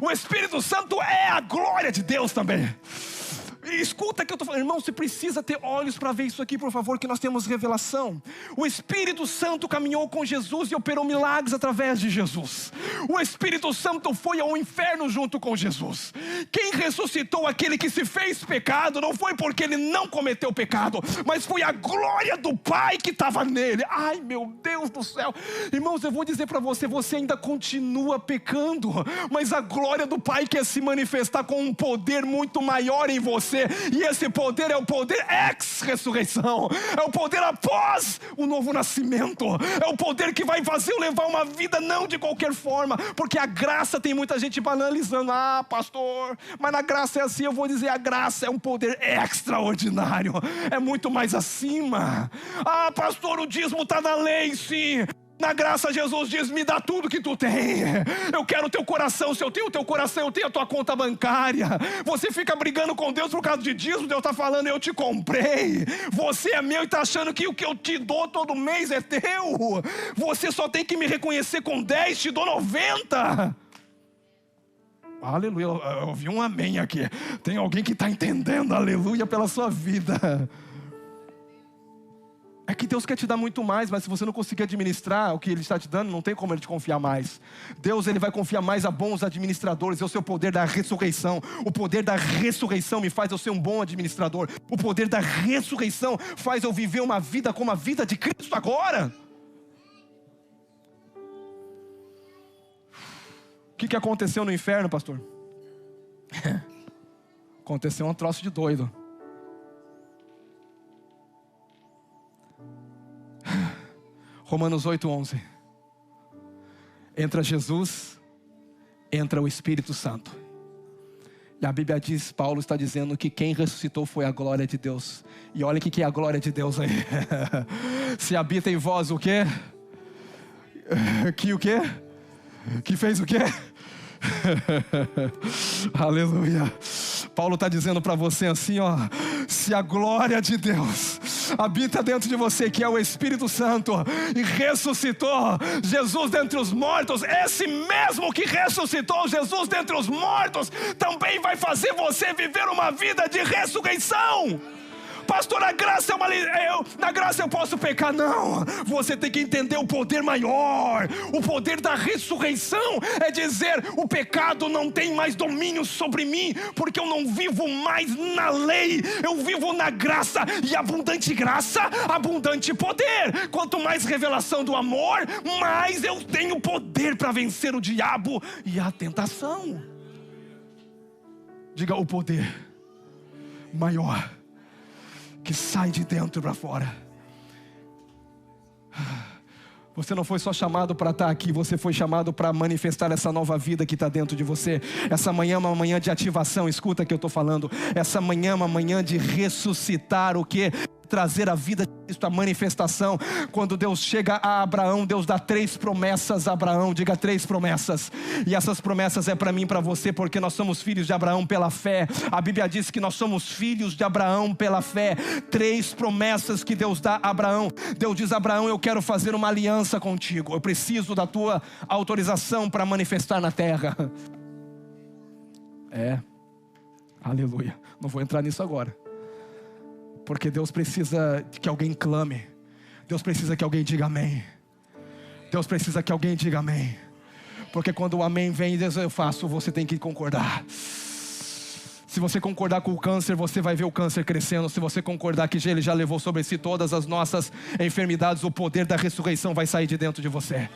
O Espírito Santo é a glória de Deus também. Escuta o que eu estou falando, irmão, você precisa ter olhos para ver isso aqui, por favor, que nós temos revelação. O Espírito Santo caminhou com Jesus e operou milagres através de Jesus. O Espírito Santo foi ao inferno junto com Jesus. Quem ressuscitou aquele que se fez pecado não foi porque ele não cometeu pecado, mas foi a glória do Pai que estava nele. Ai, meu Deus do céu. Irmãos, eu vou dizer para você, você ainda continua pecando, mas a glória do Pai quer se manifestar com um poder muito maior em você. E esse poder é o poder ex-ressurreição. É o poder após o novo nascimento. É o poder que vai fazer eu levar uma vida não de qualquer forma. Porque a graça, tem muita gente banalizando. Ah, pastor, mas na graça é assim. Eu vou dizer, a graça é um poder extraordinário. É muito mais acima. Ah, pastor, o dízimo está na lei, sim. Na graça, Jesus diz, me dá tudo que tu tem. Eu quero o teu coração. Se eu tenho o teu coração, eu tenho a tua conta bancária. Você fica brigando com Deus por causa de dízimo. Deus está falando, eu te comprei. Você é meu e está achando que o que eu te dou todo mês é teu. Você só tem que me reconhecer com 10, te dou 90. Aleluia, eu ouvi um amém aqui. Tem alguém que está entendendo, aleluia, pela sua vida. É que Deus quer te dar muito mais, mas se você não conseguir administrar o que Ele está te dando, não tem como Ele te confiar mais. Deus, Ele vai confiar mais a bons administradores. É o seu poder da ressurreição. O poder da ressurreição me faz eu ser um bom administrador. O poder da ressurreição faz eu viver uma vida como a vida de Cristo agora. O que aconteceu no inferno, pastor? Aconteceu um troço de doido. Romanos 8:11. Entra Jesus, entra o Espírito Santo. E a Bíblia diz, Paulo está dizendo que quem ressuscitou foi a glória de Deus. E olha o que é a glória de Deus aí. Se habita em vós o quê? Que o quê? Que fez o quê? Aleluia. Paulo está dizendo para você assim, ó: se a glória de Deus habita dentro de você, que é o Espírito Santo, e ressuscitou Jesus dentre os mortos, esse mesmo que ressuscitou Jesus dentre os mortos também vai fazer você viver uma vida de ressurreição. Pastor, na graça eu posso pecar. Não, você tem que entender o poder maior. O poder da ressurreição é dizer: o pecado não tem mais domínio sobre mim, porque eu não vivo mais na lei, eu vivo na graça, e abundante graça, abundante poder. Quanto mais revelação do amor, mais eu tenho poder para vencer o diabo e a tentação. Diga: o poder maior que sai de dentro para fora. Você não foi só chamado para estar aqui, você foi chamado para manifestar essa nova vida que está dentro de você. Essa manhã é uma manhã de ativação, escuta o que eu estou falando. Essa manhã é uma manhã de ressuscitar o que? Trazer a vida de Cristo, a manifestação. Quando Deus chega a Abraão, Deus dá 3 promessas a Abraão. Diga: 3 promessas. E essas promessas é para mim e para você, porque nós somos filhos de Abraão pela fé. A Bíblia diz que nós somos filhos de Abraão pela fé. 3 promessas que Deus dá a Abraão. Deus diz a Abraão: eu quero fazer uma aliança contigo, eu preciso da tua autorização para manifestar na terra. Aleluia. Não vou entrar nisso agora, porque Deus precisa que alguém clame. Deus precisa que alguém diga amém. Deus precisa que alguém diga amém. Porque quando o amém vem, Deus, eu faço, você tem que concordar. Se você concordar com o câncer, você vai ver o câncer crescendo. Se você concordar que Ele já levou sobre si todas as nossas enfermidades, o poder da ressurreição vai sair de dentro de você.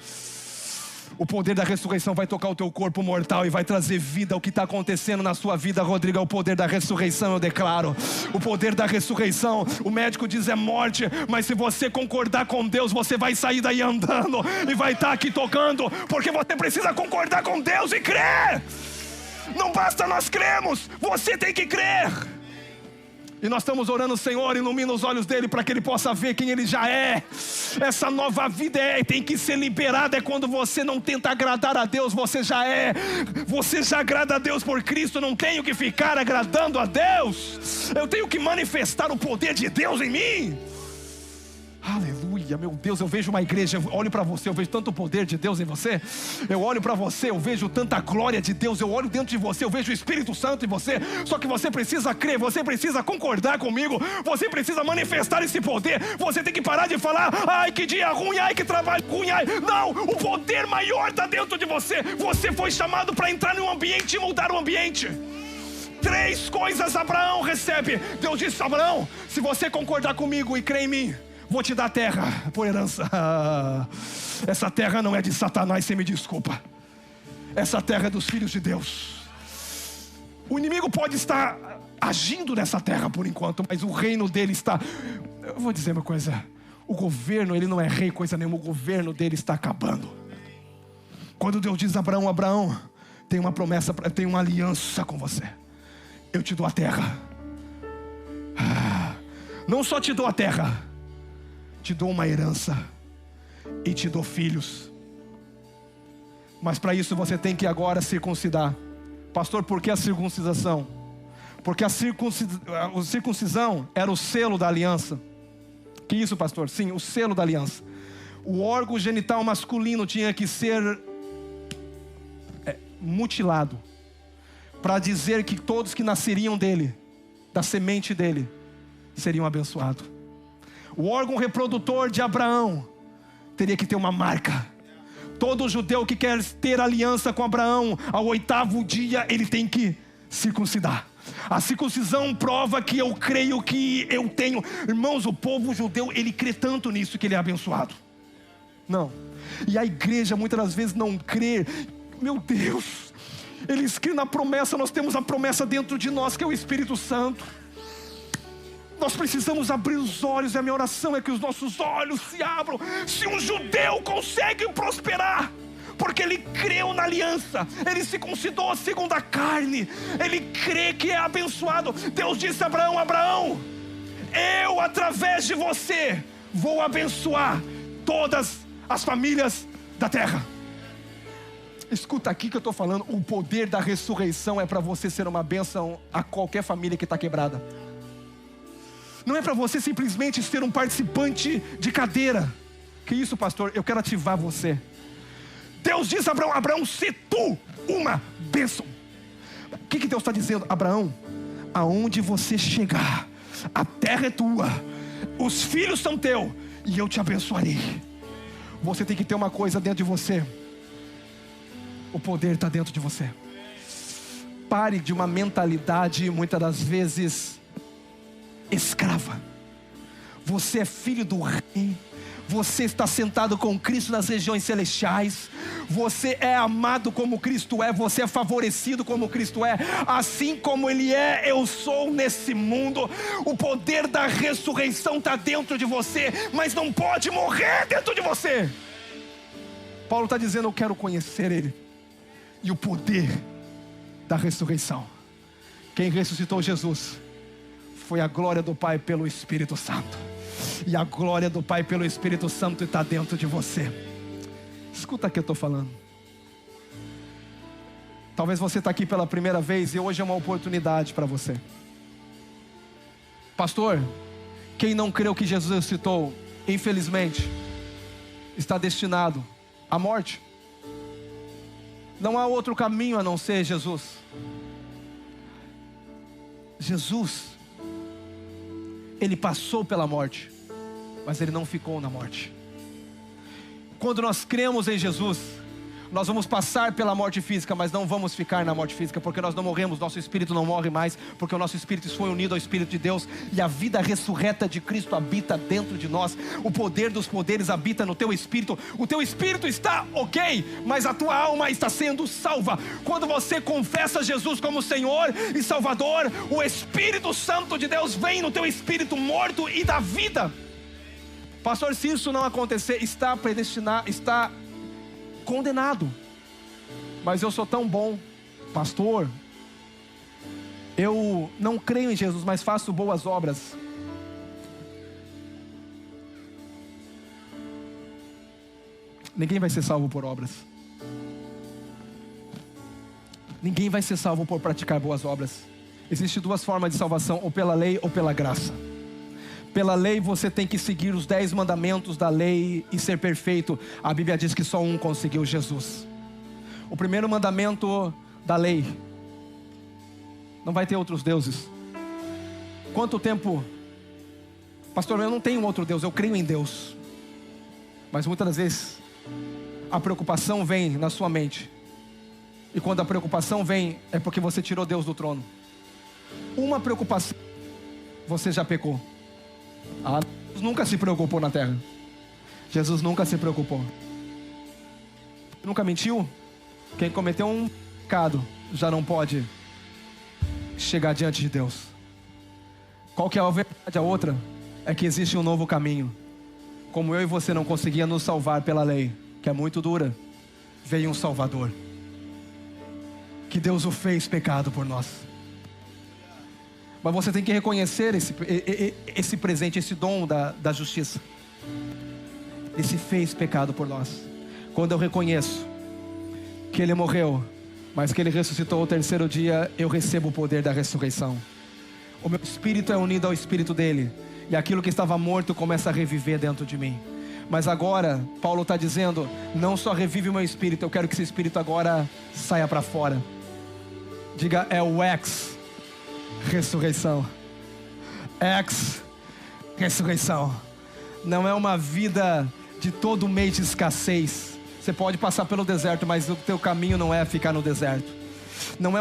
O poder da ressurreição vai tocar o teu corpo mortal e vai trazer vida. O que está acontecendo na sua vida, Rodrigo, é o poder da ressurreição, eu declaro. O poder da ressurreição. O médico diz é morte, mas se você concordar com Deus, você vai sair daí andando e vai estar aqui tocando, porque você precisa concordar com Deus e crer. Não basta nós cremos, você tem que crer. E nós estamos orando: Senhor, ilumina os olhos dele para que ele possa ver quem ele já é. Essa nova vida tem que ser liberada. É quando você não tenta agradar a Deus, você já é. Você já agrada a Deus por Cristo. Não tenho que ficar agradando a Deus, eu tenho que manifestar o poder de Deus em mim. Aleluia, meu Deus, eu vejo uma igreja, eu olho para você, eu vejo tanto poder de Deus em você. Eu olho para você, eu vejo tanta glória de Deus. Eu olho dentro de você, eu vejo o Espírito Santo em você. Só que você precisa crer, você precisa concordar comigo, você precisa manifestar esse poder. Você tem que parar de falar: ai que dia ruim, ai que trabalho ruim, ai. Não, o poder maior está dentro de você. Você foi chamado para entrar num ambiente e mudar o ambiente. 3 coisas Abraão recebe. Deus disse: Abraão, se você concordar comigo e crer em mim, vou te dar terra por herança. Essa terra não é de Satanás, você me desculpa. Essa terra é dos filhos de Deus. O inimigo pode estar agindo nessa terra por enquanto, mas o reino dele está... Eu vou dizer uma coisa: o governo, ele não é rei coisa nenhuma, o governo dele está acabando. Quando Deus diz a Abraão: Abraão, tem uma promessa, tem uma aliança com você. Eu te dou a terra. Não só te dou a terra, te dou uma herança e te dou filhos. Mas para isso você tem que agora circuncidar. Pastor, por que a circuncisação? Porque a circuncisão era o selo da aliança. Que isso, pastor? Sim, o selo da aliança. O órgão genital masculino tinha que ser mutilado. para dizer que todos que nasceriam dele, da semente dele, seriam abençoados. O órgão reprodutor de Abraão teria que ter uma marca. Todo judeu que quer ter aliança com Abraão, ao 8º dia ele tem que circuncidar. A circuncisão prova que eu creio que eu tenho. Irmãos, o povo judeu, ele crê tanto nisso que ele é abençoado. Não. E a igreja muitas das vezes não crê. Meu Deus, eles creem na promessa. Nós temos a promessa dentro de nós, que é o Espírito Santo. Nós precisamos abrir os olhos. E a minha oração é que os nossos olhos se abram. Se um judeu consegue prosperar, porque ele creu na aliança, ele se considerou segundo a carne, ele crê que é abençoado. Deus disse a Abraão: Abraão, eu através de você vou abençoar todas as famílias da terra. Escuta aqui que eu estou falando. O poder da ressurreição é para você ser uma bênção a qualquer família que está quebrada. Não é para você simplesmente ser um participante de cadeira. Que isso, pastor? Eu quero ativar você. Deus diz a Abraão: Abraão, se tu uma bênção. O que Deus está dizendo? Abraão, aonde você chegar, a terra é tua, os filhos são teus, e eu te abençoarei. Você tem que ter uma coisa dentro de você. O poder está dentro de você. Pare de uma mentalidade muitas das vezes escrava. Você é filho do rei. Você está sentado com Cristo nas regiões celestiais. Você é amado como Cristo é. Você é favorecido como Cristo é. Assim como Ele é, eu sou nesse mundo. O poder da ressurreição está dentro de você, mas não pode morrer dentro de você. Paulo está dizendo: eu quero conhecer Ele e o poder da ressurreição. Quem ressuscitou Jesus foi a glória do Pai pelo Espírito Santo. E a glória do Pai pelo Espírito Santo está dentro de você. Escuta o que eu estou falando. Talvez você está aqui pela primeira vez e hoje é uma oportunidade para você. Pastor, quem não creu que Jesus ressuscitou, infelizmente, está destinado à morte. Não há outro caminho a não ser Jesus. Jesus, Ele passou pela morte, mas Ele não ficou na morte. Quando nós cremos em Jesus, nós vamos passar pela morte física, mas não vamos ficar na morte física, porque nós não morremos, nosso espírito não morre mais, porque o nosso espírito foi unido ao Espírito de Deus, e a vida ressurreta de Cristo habita dentro de nós. O poder dos poderes habita no teu espírito. O teu espírito está ok, mas a tua alma está sendo salva. Quando você confessa Jesus como Senhor e Salvador, o Espírito Santo de Deus vem no teu espírito morto e dá vida. Pastor, se isso não acontecer, está predestinado, está condenado. Mas eu sou tão bom, pastor, eu não creio em Jesus, mas faço boas obras. Ninguém vai ser salvo por obras. Ninguém vai ser salvo por praticar boas obras. Existem duas formas de salvação: ou pela lei ou pela graça. Pela lei você tem que seguir os 10 mandamentos da lei e ser perfeito. A Bíblia diz que só um conseguiu: Jesus. O primeiro mandamento da lei: não vai ter outros deuses. Quanto tempo, pastor, eu não tenho outro Deus, eu creio em Deus. Mas muitas das vezes a preocupação vem na sua mente, e quando a preocupação vem, é porque você tirou Deus do trono. Uma preocupação, você já pecou. Jesus nunca se preocupou na terra. Jesus nunca se preocupou. Nunca mentiu. Quem cometeu um pecado já não pode chegar diante de Deus. Qual que é a verdade? A outra é que existe um novo caminho. Como eu e você não conseguia nos salvar pela lei, que é muito dura, veio um Salvador, que Deus o fez pecado por nós. Mas você tem que reconhecer esse presente, esse dom da justiça. Ele se fez pecado por nós. Quando eu reconheço que Ele morreu, mas que Ele ressuscitou ao terceiro dia, eu recebo o poder da ressurreição. O meu espírito é unido ao espírito dele, e aquilo que estava morto começa a reviver dentro de mim. Mas agora, Paulo está dizendo: não só revive o meu espírito, eu quero que esse espírito agora saia para fora. Diga, é o ex-ressurreição. Ex-ressurreição. Não é uma vida de todo mês de escassez. Você pode passar pelo deserto, mas o teu caminho não é ficar no deserto. Não é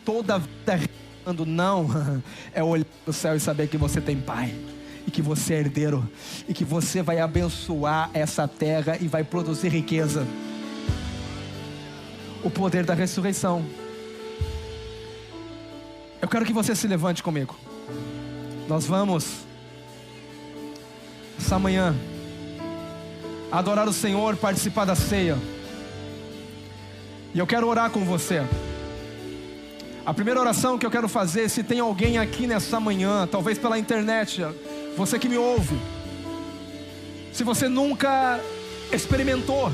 toda a vida rezando, não. É olhar para o céu e saber que você tem pai, e que você é herdeiro, e que você vai abençoar essa terra e vai produzir riqueza. O poder da ressurreição. Eu quero que você se levante comigo. Nós vamos essa manhã adorar o Senhor, participar da ceia. E eu quero orar com você. A primeira oração que eu quero fazer, se tem alguém aqui nessa manhã, talvez pela internet, você que me ouve, se você nunca experimentou,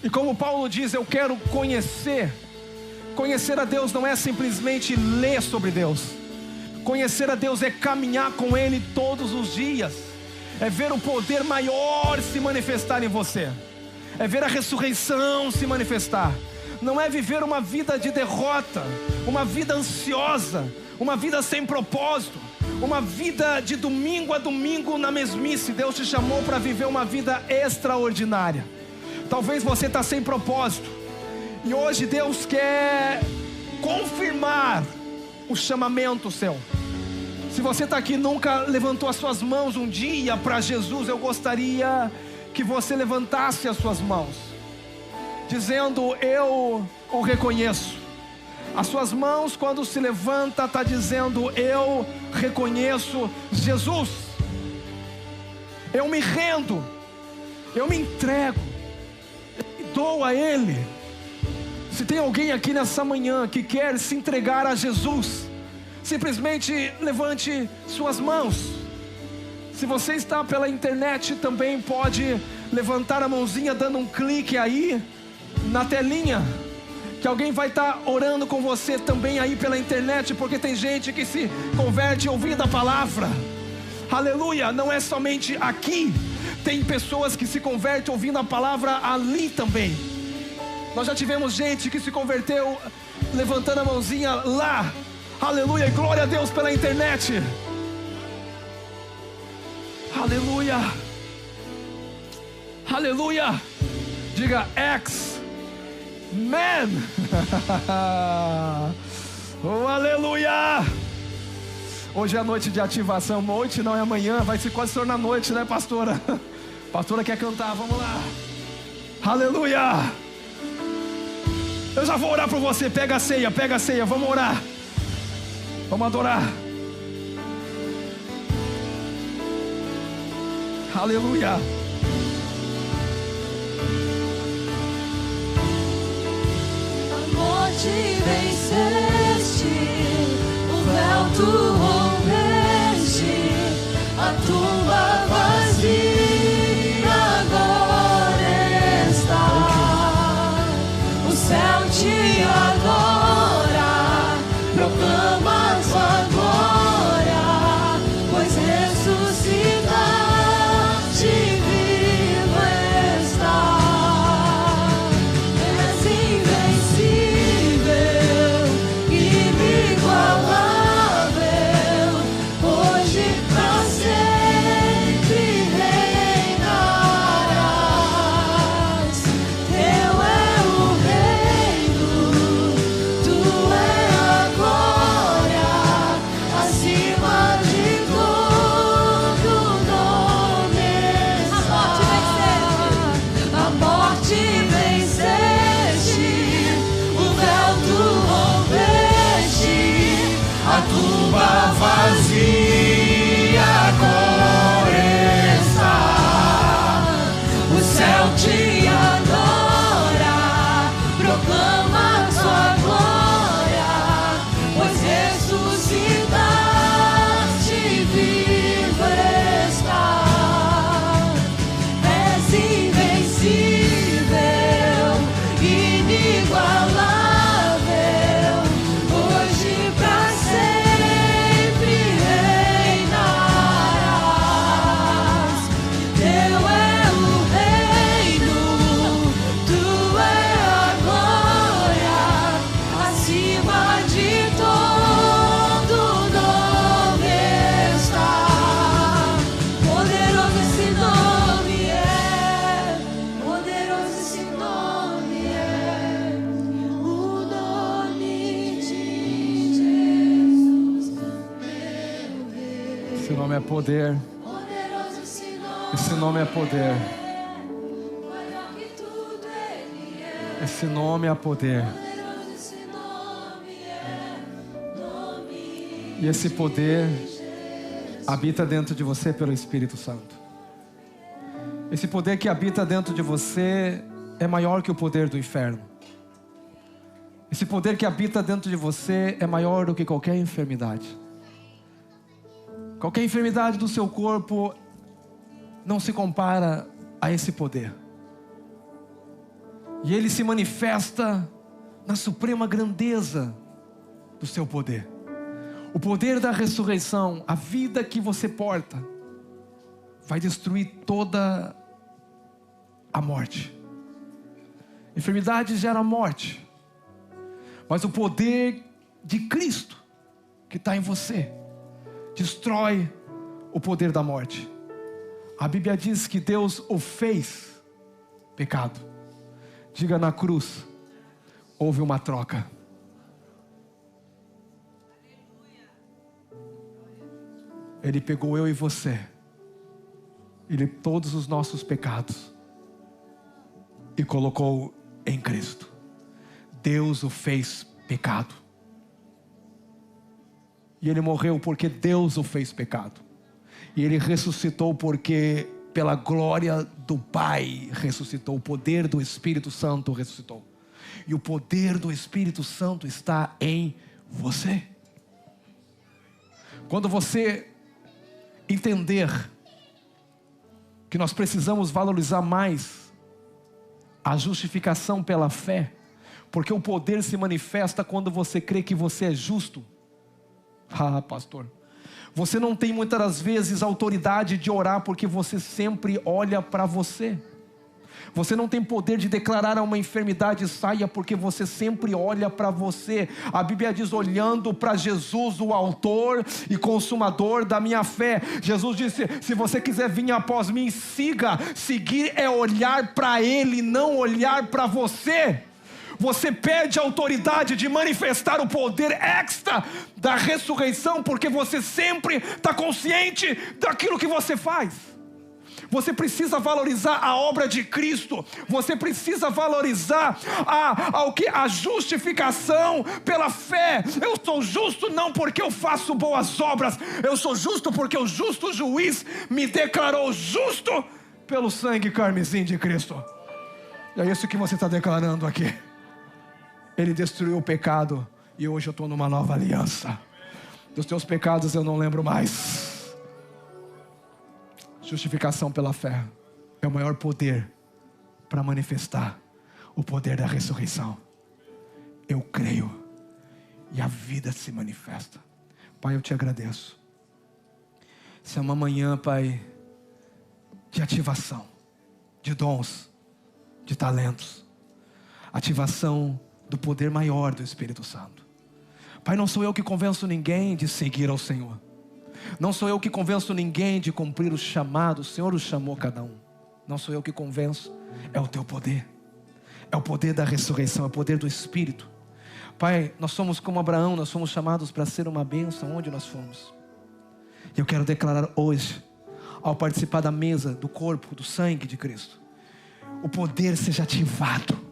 e como Paulo diz, eu quero conhecer a Deus não é simplesmente ler sobre Deus. Conhecer a Deus é caminhar com Ele todos os dias, é ver o poder maior se manifestar em você, é ver a ressurreição se manifestar. Não é viver uma vida de derrota, uma vida ansiosa, uma vida sem propósito, uma vida de domingo a domingo na mesmice. Deus te chamou para viver uma vida extraordinária. Talvez você está sem propósito, e hoje Deus quer confirmar o chamamento seu. Se você está aqui e nunca levantou as suas mãos um dia para Jesus, eu gostaria que você levantasse as suas mãos, dizendo, eu o reconheço. As suas mãos, quando se levanta, está dizendo, eu reconheço Jesus. Eu me rendo, eu me entrego, eu me dou a Ele. Se tem alguém aqui nessa manhã que quer se entregar a Jesus, simplesmente levante suas mãos. Se você está pela internet, também pode levantar a mãozinha dando um clique aí na telinha, que alguém vai estar orando com você também aí pela internet, porque tem gente que se converte ouvindo a palavra. Aleluia, não é somente aqui, tem pessoas que se convertem ouvindo a palavra ali também. Nós já tivemos gente que se converteu levantando a mãozinha lá. Aleluia, e glória a Deus pela internet. Aleluia, aleluia. Diga ex-man. Oh, aleluia. Hoje é noite de ativação. Noite não é amanhã, vai se quase tornar noite, né, pastora? Pastora quer cantar, vamos lá. Aleluia. Eu já vou orar por você. Pega a ceia, vamos orar. Vamos adorar. Aleluia. A morte venceste, o véu tu rompeste, a tumba vazia agora está. O céu te adora, proclama sua glória, pois ressuscitaste, vivo está. És invencível, inigualável, hoje pra sempre. poder. Poderoso Esse nome é poder. maior que tudo Ele é. Esse nome é poder. Poderoso esse nome é. Nome E esse poder habita dentro de você pelo Espírito Santo. Esse poder que habita dentro de você é maior que o poder do inferno. Esse poder que habita dentro de você é maior do que qualquer enfermidade. Qualquer enfermidade do seu corpo não se compara a esse poder. E ele se manifesta na suprema grandeza do seu poder. O poder da ressurreição, a vida que você porta, vai destruir toda a morte. Enfermidade gera morte. Mas o poder de Cristo que está em você destrói o poder da morte. A Bíblia diz que Deus o fez pecado. Diga: na cruz houve uma troca. Ele pegou eu e você, todos os nossos pecados, e colocou em Cristo. Deus o fez pecado. E Ele morreu porque Deus o fez pecado. E Ele ressuscitou porque pela glória do Pai ressuscitou. O poder do Espírito Santo ressuscitou. E o poder do Espírito Santo está em você. Quando você entender que nós precisamos valorizar mais a justificação pela fé, porque o poder se manifesta quando você crê que você é justo. Ah, pastor, você não tem muitas das vezes autoridade de orar porque você sempre olha para você. Você não tem poder de declarar a uma enfermidade saia porque você sempre olha para você. A Bíblia diz: olhando para Jesus, o autor e consumador da minha fé. Jesus disse: se você quiser vir após mim, siga. Seguir é olhar para Ele, não olhar para você. Você perde a autoridade de manifestar o poder extra da ressurreição porque você sempre está consciente daquilo que você faz. Você precisa valorizar a obra de Cristo. Você precisa valorizar a justificação pela fé. Eu sou justo não porque eu faço boas obras. Eu sou justo porque o justo juiz me declarou justo pelo sangue carmesim de Cristo. E é isso que você está declarando aqui. Ele destruiu o pecado e hoje eu estou numa nova aliança. Dos teus pecados eu não lembro mais. Justificação pela fé é o maior poder para manifestar o poder da ressurreição. Eu creio e a vida se manifesta. Pai, eu te agradeço. Essa é uma manhã, Pai, de ativação, de dons, de talentos, ativação do poder maior do Espírito Santo. Pai, não sou eu que convenço ninguém de seguir ao Senhor. Não sou eu que convenço ninguém de cumprir o chamado. O Senhor os chamou cada um. Não sou eu que convenço. É o teu poder. É o poder da ressurreição. É o poder do Espírito. Pai, nós somos como Abraão. Nós fomos chamados para ser uma bênção onde nós fomos. E eu quero declarar hoje, ao participar da mesa, do corpo, do sangue de Cristo, o poder seja ativado.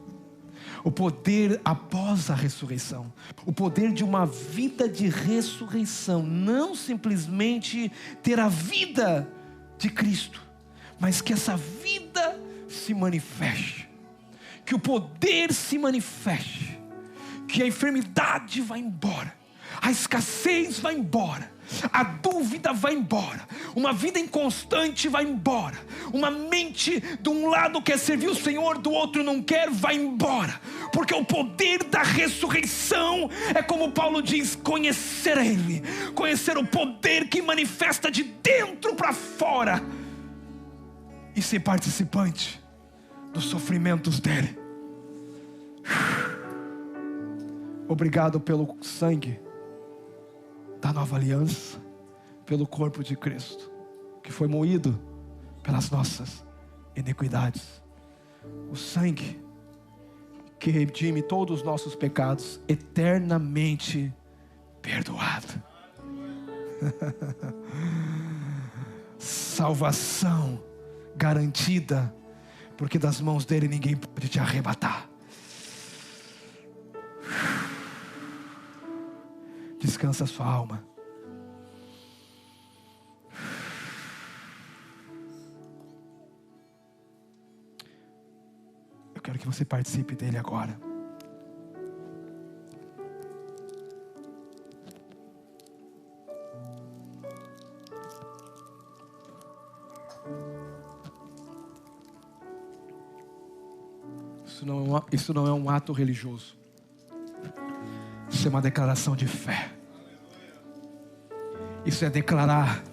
O poder após a ressurreição. O poder de uma vida de ressurreição. Não simplesmente ter a vida de Cristo, mas que essa vida se manifeste. Que o poder se manifeste. Que a enfermidade vá embora. A escassez vai embora. A dúvida vai embora. Uma vida inconstante vai embora. Uma mente de um lado quer servir o Senhor, do outro não quer, vai embora. Porque o poder da ressurreição é como Paulo diz: conhecer Ele. Conhecer o poder que manifesta de dentro para fora. E ser participante dos sofrimentos dEle. Obrigado pelo sangue da nova aliança, pelo corpo de Cristo, que foi moído pelas nossas iniquidades. O sangue que redime todos os nossos pecados, eternamente perdoado. salvação garantida, porque das mãos dele ninguém pode te arrebatar. Descansa a sua alma. Eu quero que você participe dele agora. Isso não é um ato religioso. Isso é uma declaração de fé. Isso é declarar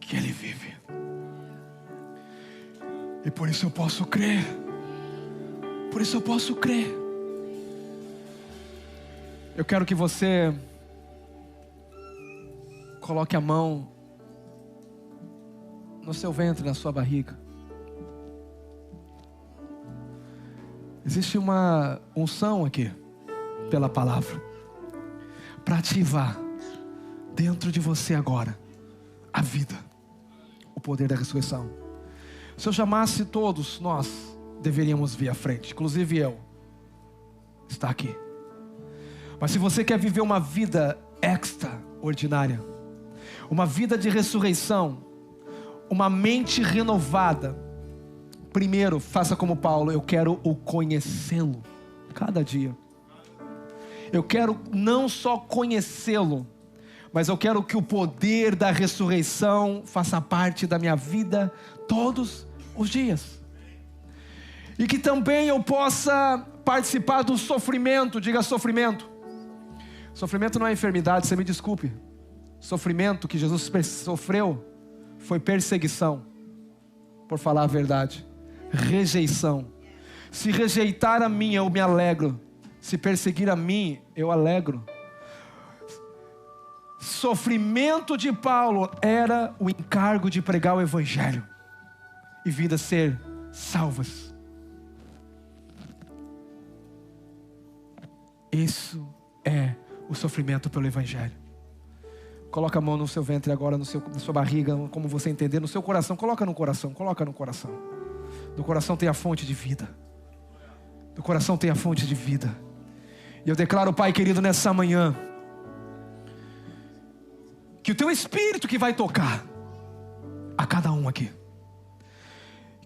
que Ele vive. E por isso eu posso crer. Por isso eu posso crer. Eu quero que você coloque a mão no seu ventre, na sua barriga. Existe uma unção aqui, pela palavra, para ativar dentro de você agora a vida, o poder da ressurreição. Se eu chamasse todos, nós deveríamos vir à frente, inclusive eu, está aqui. Mas se você quer viver uma vida extraordinária, uma vida de ressurreição, uma mente renovada, primeiro, faça como Paulo, eu quero o conhecê-lo cada dia. Eu quero não só conhecê-lo, mas eu quero que o poder da ressurreição faça parte da minha vida todos os dias. E que também eu possa participar do sofrimento, diga sofrimento. Sofrimento não é enfermidade, você me desculpe. Sofrimento que Jesus sofreu foi perseguição, por falar a verdade. Rejeição. Se rejeitar a mim, eu me alegro. Se perseguir a mim, eu alegro. Sofrimento de Paulo era o encargo de pregar o evangelho e vidas ser salvas. Isso é o sofrimento pelo evangelho. Coloca a mão no seu ventre agora, na sua barriga, como você entender, no seu coração. Coloca no coração, coloca no coração. No coração tem a fonte de vida. No coração tem a fonte de vida. E eu declaro, Pai querido, nessa manhã, que o Teu Espírito que vai tocar a cada um aqui.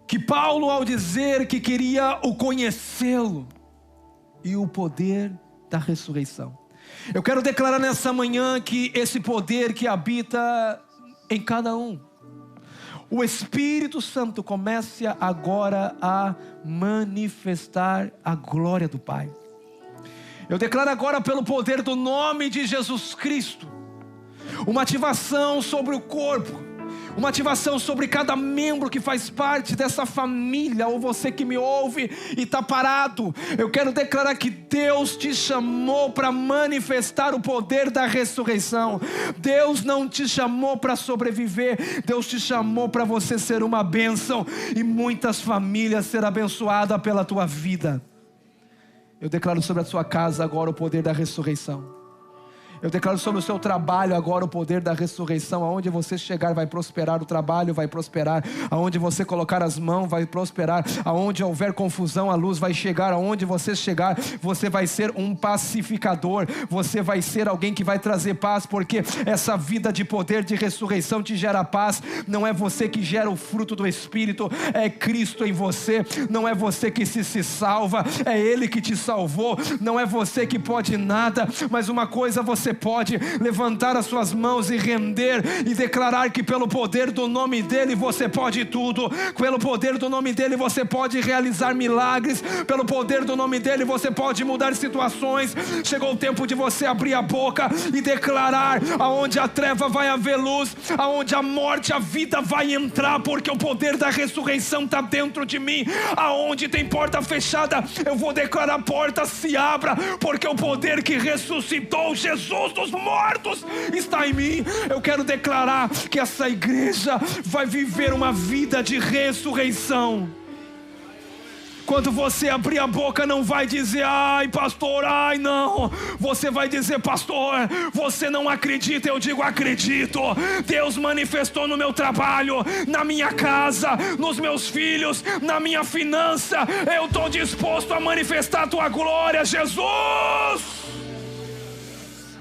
Que Paulo, ao dizer que queria o conhecê-lo e o poder da ressurreição, eu quero declarar nessa manhã que esse poder que habita em cada um, o Espírito Santo comece agora a manifestar a glória do Pai. Eu declaro agora pelo poder do nome de Jesus Cristo, uma ativação sobre o corpo, uma ativação sobre cada membro que faz parte dessa família, ou você que me ouve e está parado. Eu quero declarar que Deus te chamou para manifestar o poder da ressurreição. Deus não te chamou para sobreviver, Deus te chamou para você ser uma bênção e muitas famílias serão abençoadas pela tua vida. Eu declaro sobre a sua casa agora o poder da ressurreição. Eu declaro sobre o seu trabalho agora o poder da ressurreição. Aonde você chegar vai prosperar, o trabalho vai prosperar. Aonde você colocar as mãos vai prosperar. Aonde houver confusão, a luz vai chegar. Aonde você chegar, você vai ser um pacificador. Você vai ser alguém que vai trazer paz, porque essa vida de poder de ressurreição te gera paz. Não é você que gera o fruto do Espírito, é Cristo em você. Não é você que se salva, é Ele que te salvou. Não é você que pode nada, mas uma coisa você pode: levantar as suas mãos e render e declarar que pelo poder do nome dEle você pode tudo. Pelo poder do nome dEle você pode realizar milagres. Pelo poder do nome dEle você pode mudar situações. Chegou o tempo de você abrir a boca e declarar: aonde a treva vai haver luz, aonde a morte, a vida vai entrar, porque o poder da ressurreição está dentro de mim. Aonde tem porta fechada, eu vou declarar: porta se abra, porque o poder que ressuscitou Jesus dos mortos está em mim. Eu quero declarar que essa igreja vai viver uma vida de ressurreição. Quando você abrir a boca, não vai dizer, ai pastor, ai não. Você vai dizer, pastor, você não acredita. Eu digo, acredito. Deus manifestou no meu trabalho, na minha casa, nos meus filhos, na minha finança. Eu estou disposto a manifestar a tua glória, Jesus.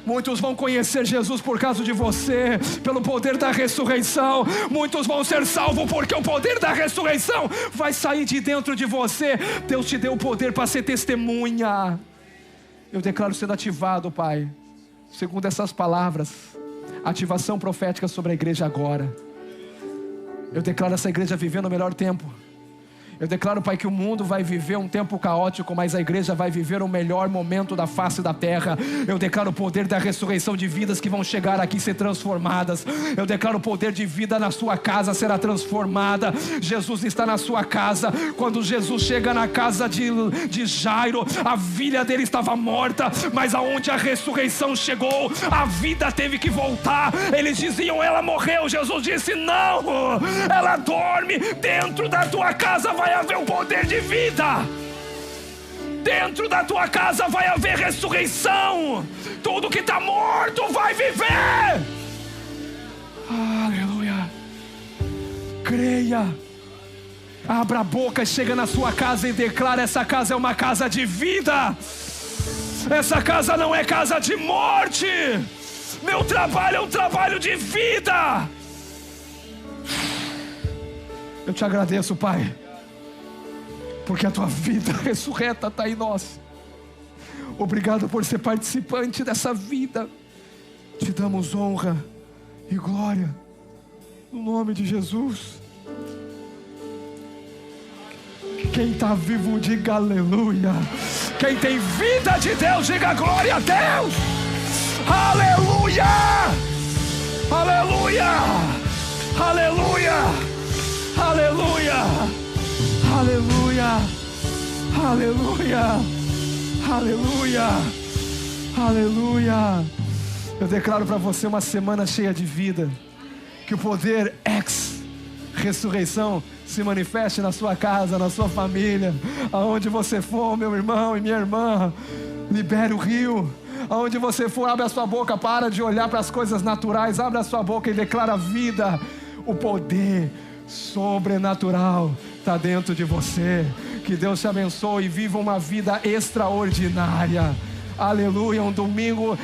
Muitos vão conhecer Jesus por causa de você, pelo poder da ressurreição. Muitos vão ser salvos porque o poder da ressurreição vai sair de dentro de você. Deus te deu o poder para ser testemunha. Eu declaro sendo ativado, Pai, segundo essas palavras, ativação profética sobre a igreja agora. Eu declaro essa igreja vivendo o melhor tempo. Eu declaro, Pai, que o mundo vai viver um tempo caótico, mas a igreja vai viver o melhor momento da face da terra. Eu declaro o poder da ressurreição de vidas que vão chegar aqui e ser transformadas. Eu declaro o poder de vida na sua casa será transformada. Jesus está na sua casa. Quando Jesus chega na casa de Jairo, a filha dele estava morta, mas aonde a ressurreição chegou, a vida teve que voltar. Eles diziam, ela morreu. Jesus disse, não, ela dorme. Dentro da tua casa vai haver um poder de vida. Dentro da tua casa vai haver ressurreição. Tudo que está morto vai viver. Aleluia. Creia. Abra a boca, chega na sua casa e declara, essa casa é uma casa de vida. Essa casa não é casa de morte. Meu trabalho é um trabalho de vida. Eu te agradeço, Pai, porque a tua vida ressurreta está em nós. Obrigado por ser participante dessa vida. Te damos honra e glória no nome de Jesus. Quem está vivo diga aleluia. Quem tem vida de Deus diga glória a Deus. Aleluia. Aleluia. Aleluia. Aleluia. Aleluia, aleluia, aleluia, aleluia. Eu declaro para você uma semana cheia de vida. Que o poder ressurreição se manifeste na sua casa, na sua família. Aonde você for, meu irmão e minha irmã, libere o rio. Aonde você for, abre a sua boca, para de olhar para as coisas naturais. Abre a sua boca e declara vida. O poder sobrenatural está dentro de você. Que Deus te abençoe e viva uma vida extraordinária. Aleluia, um domingo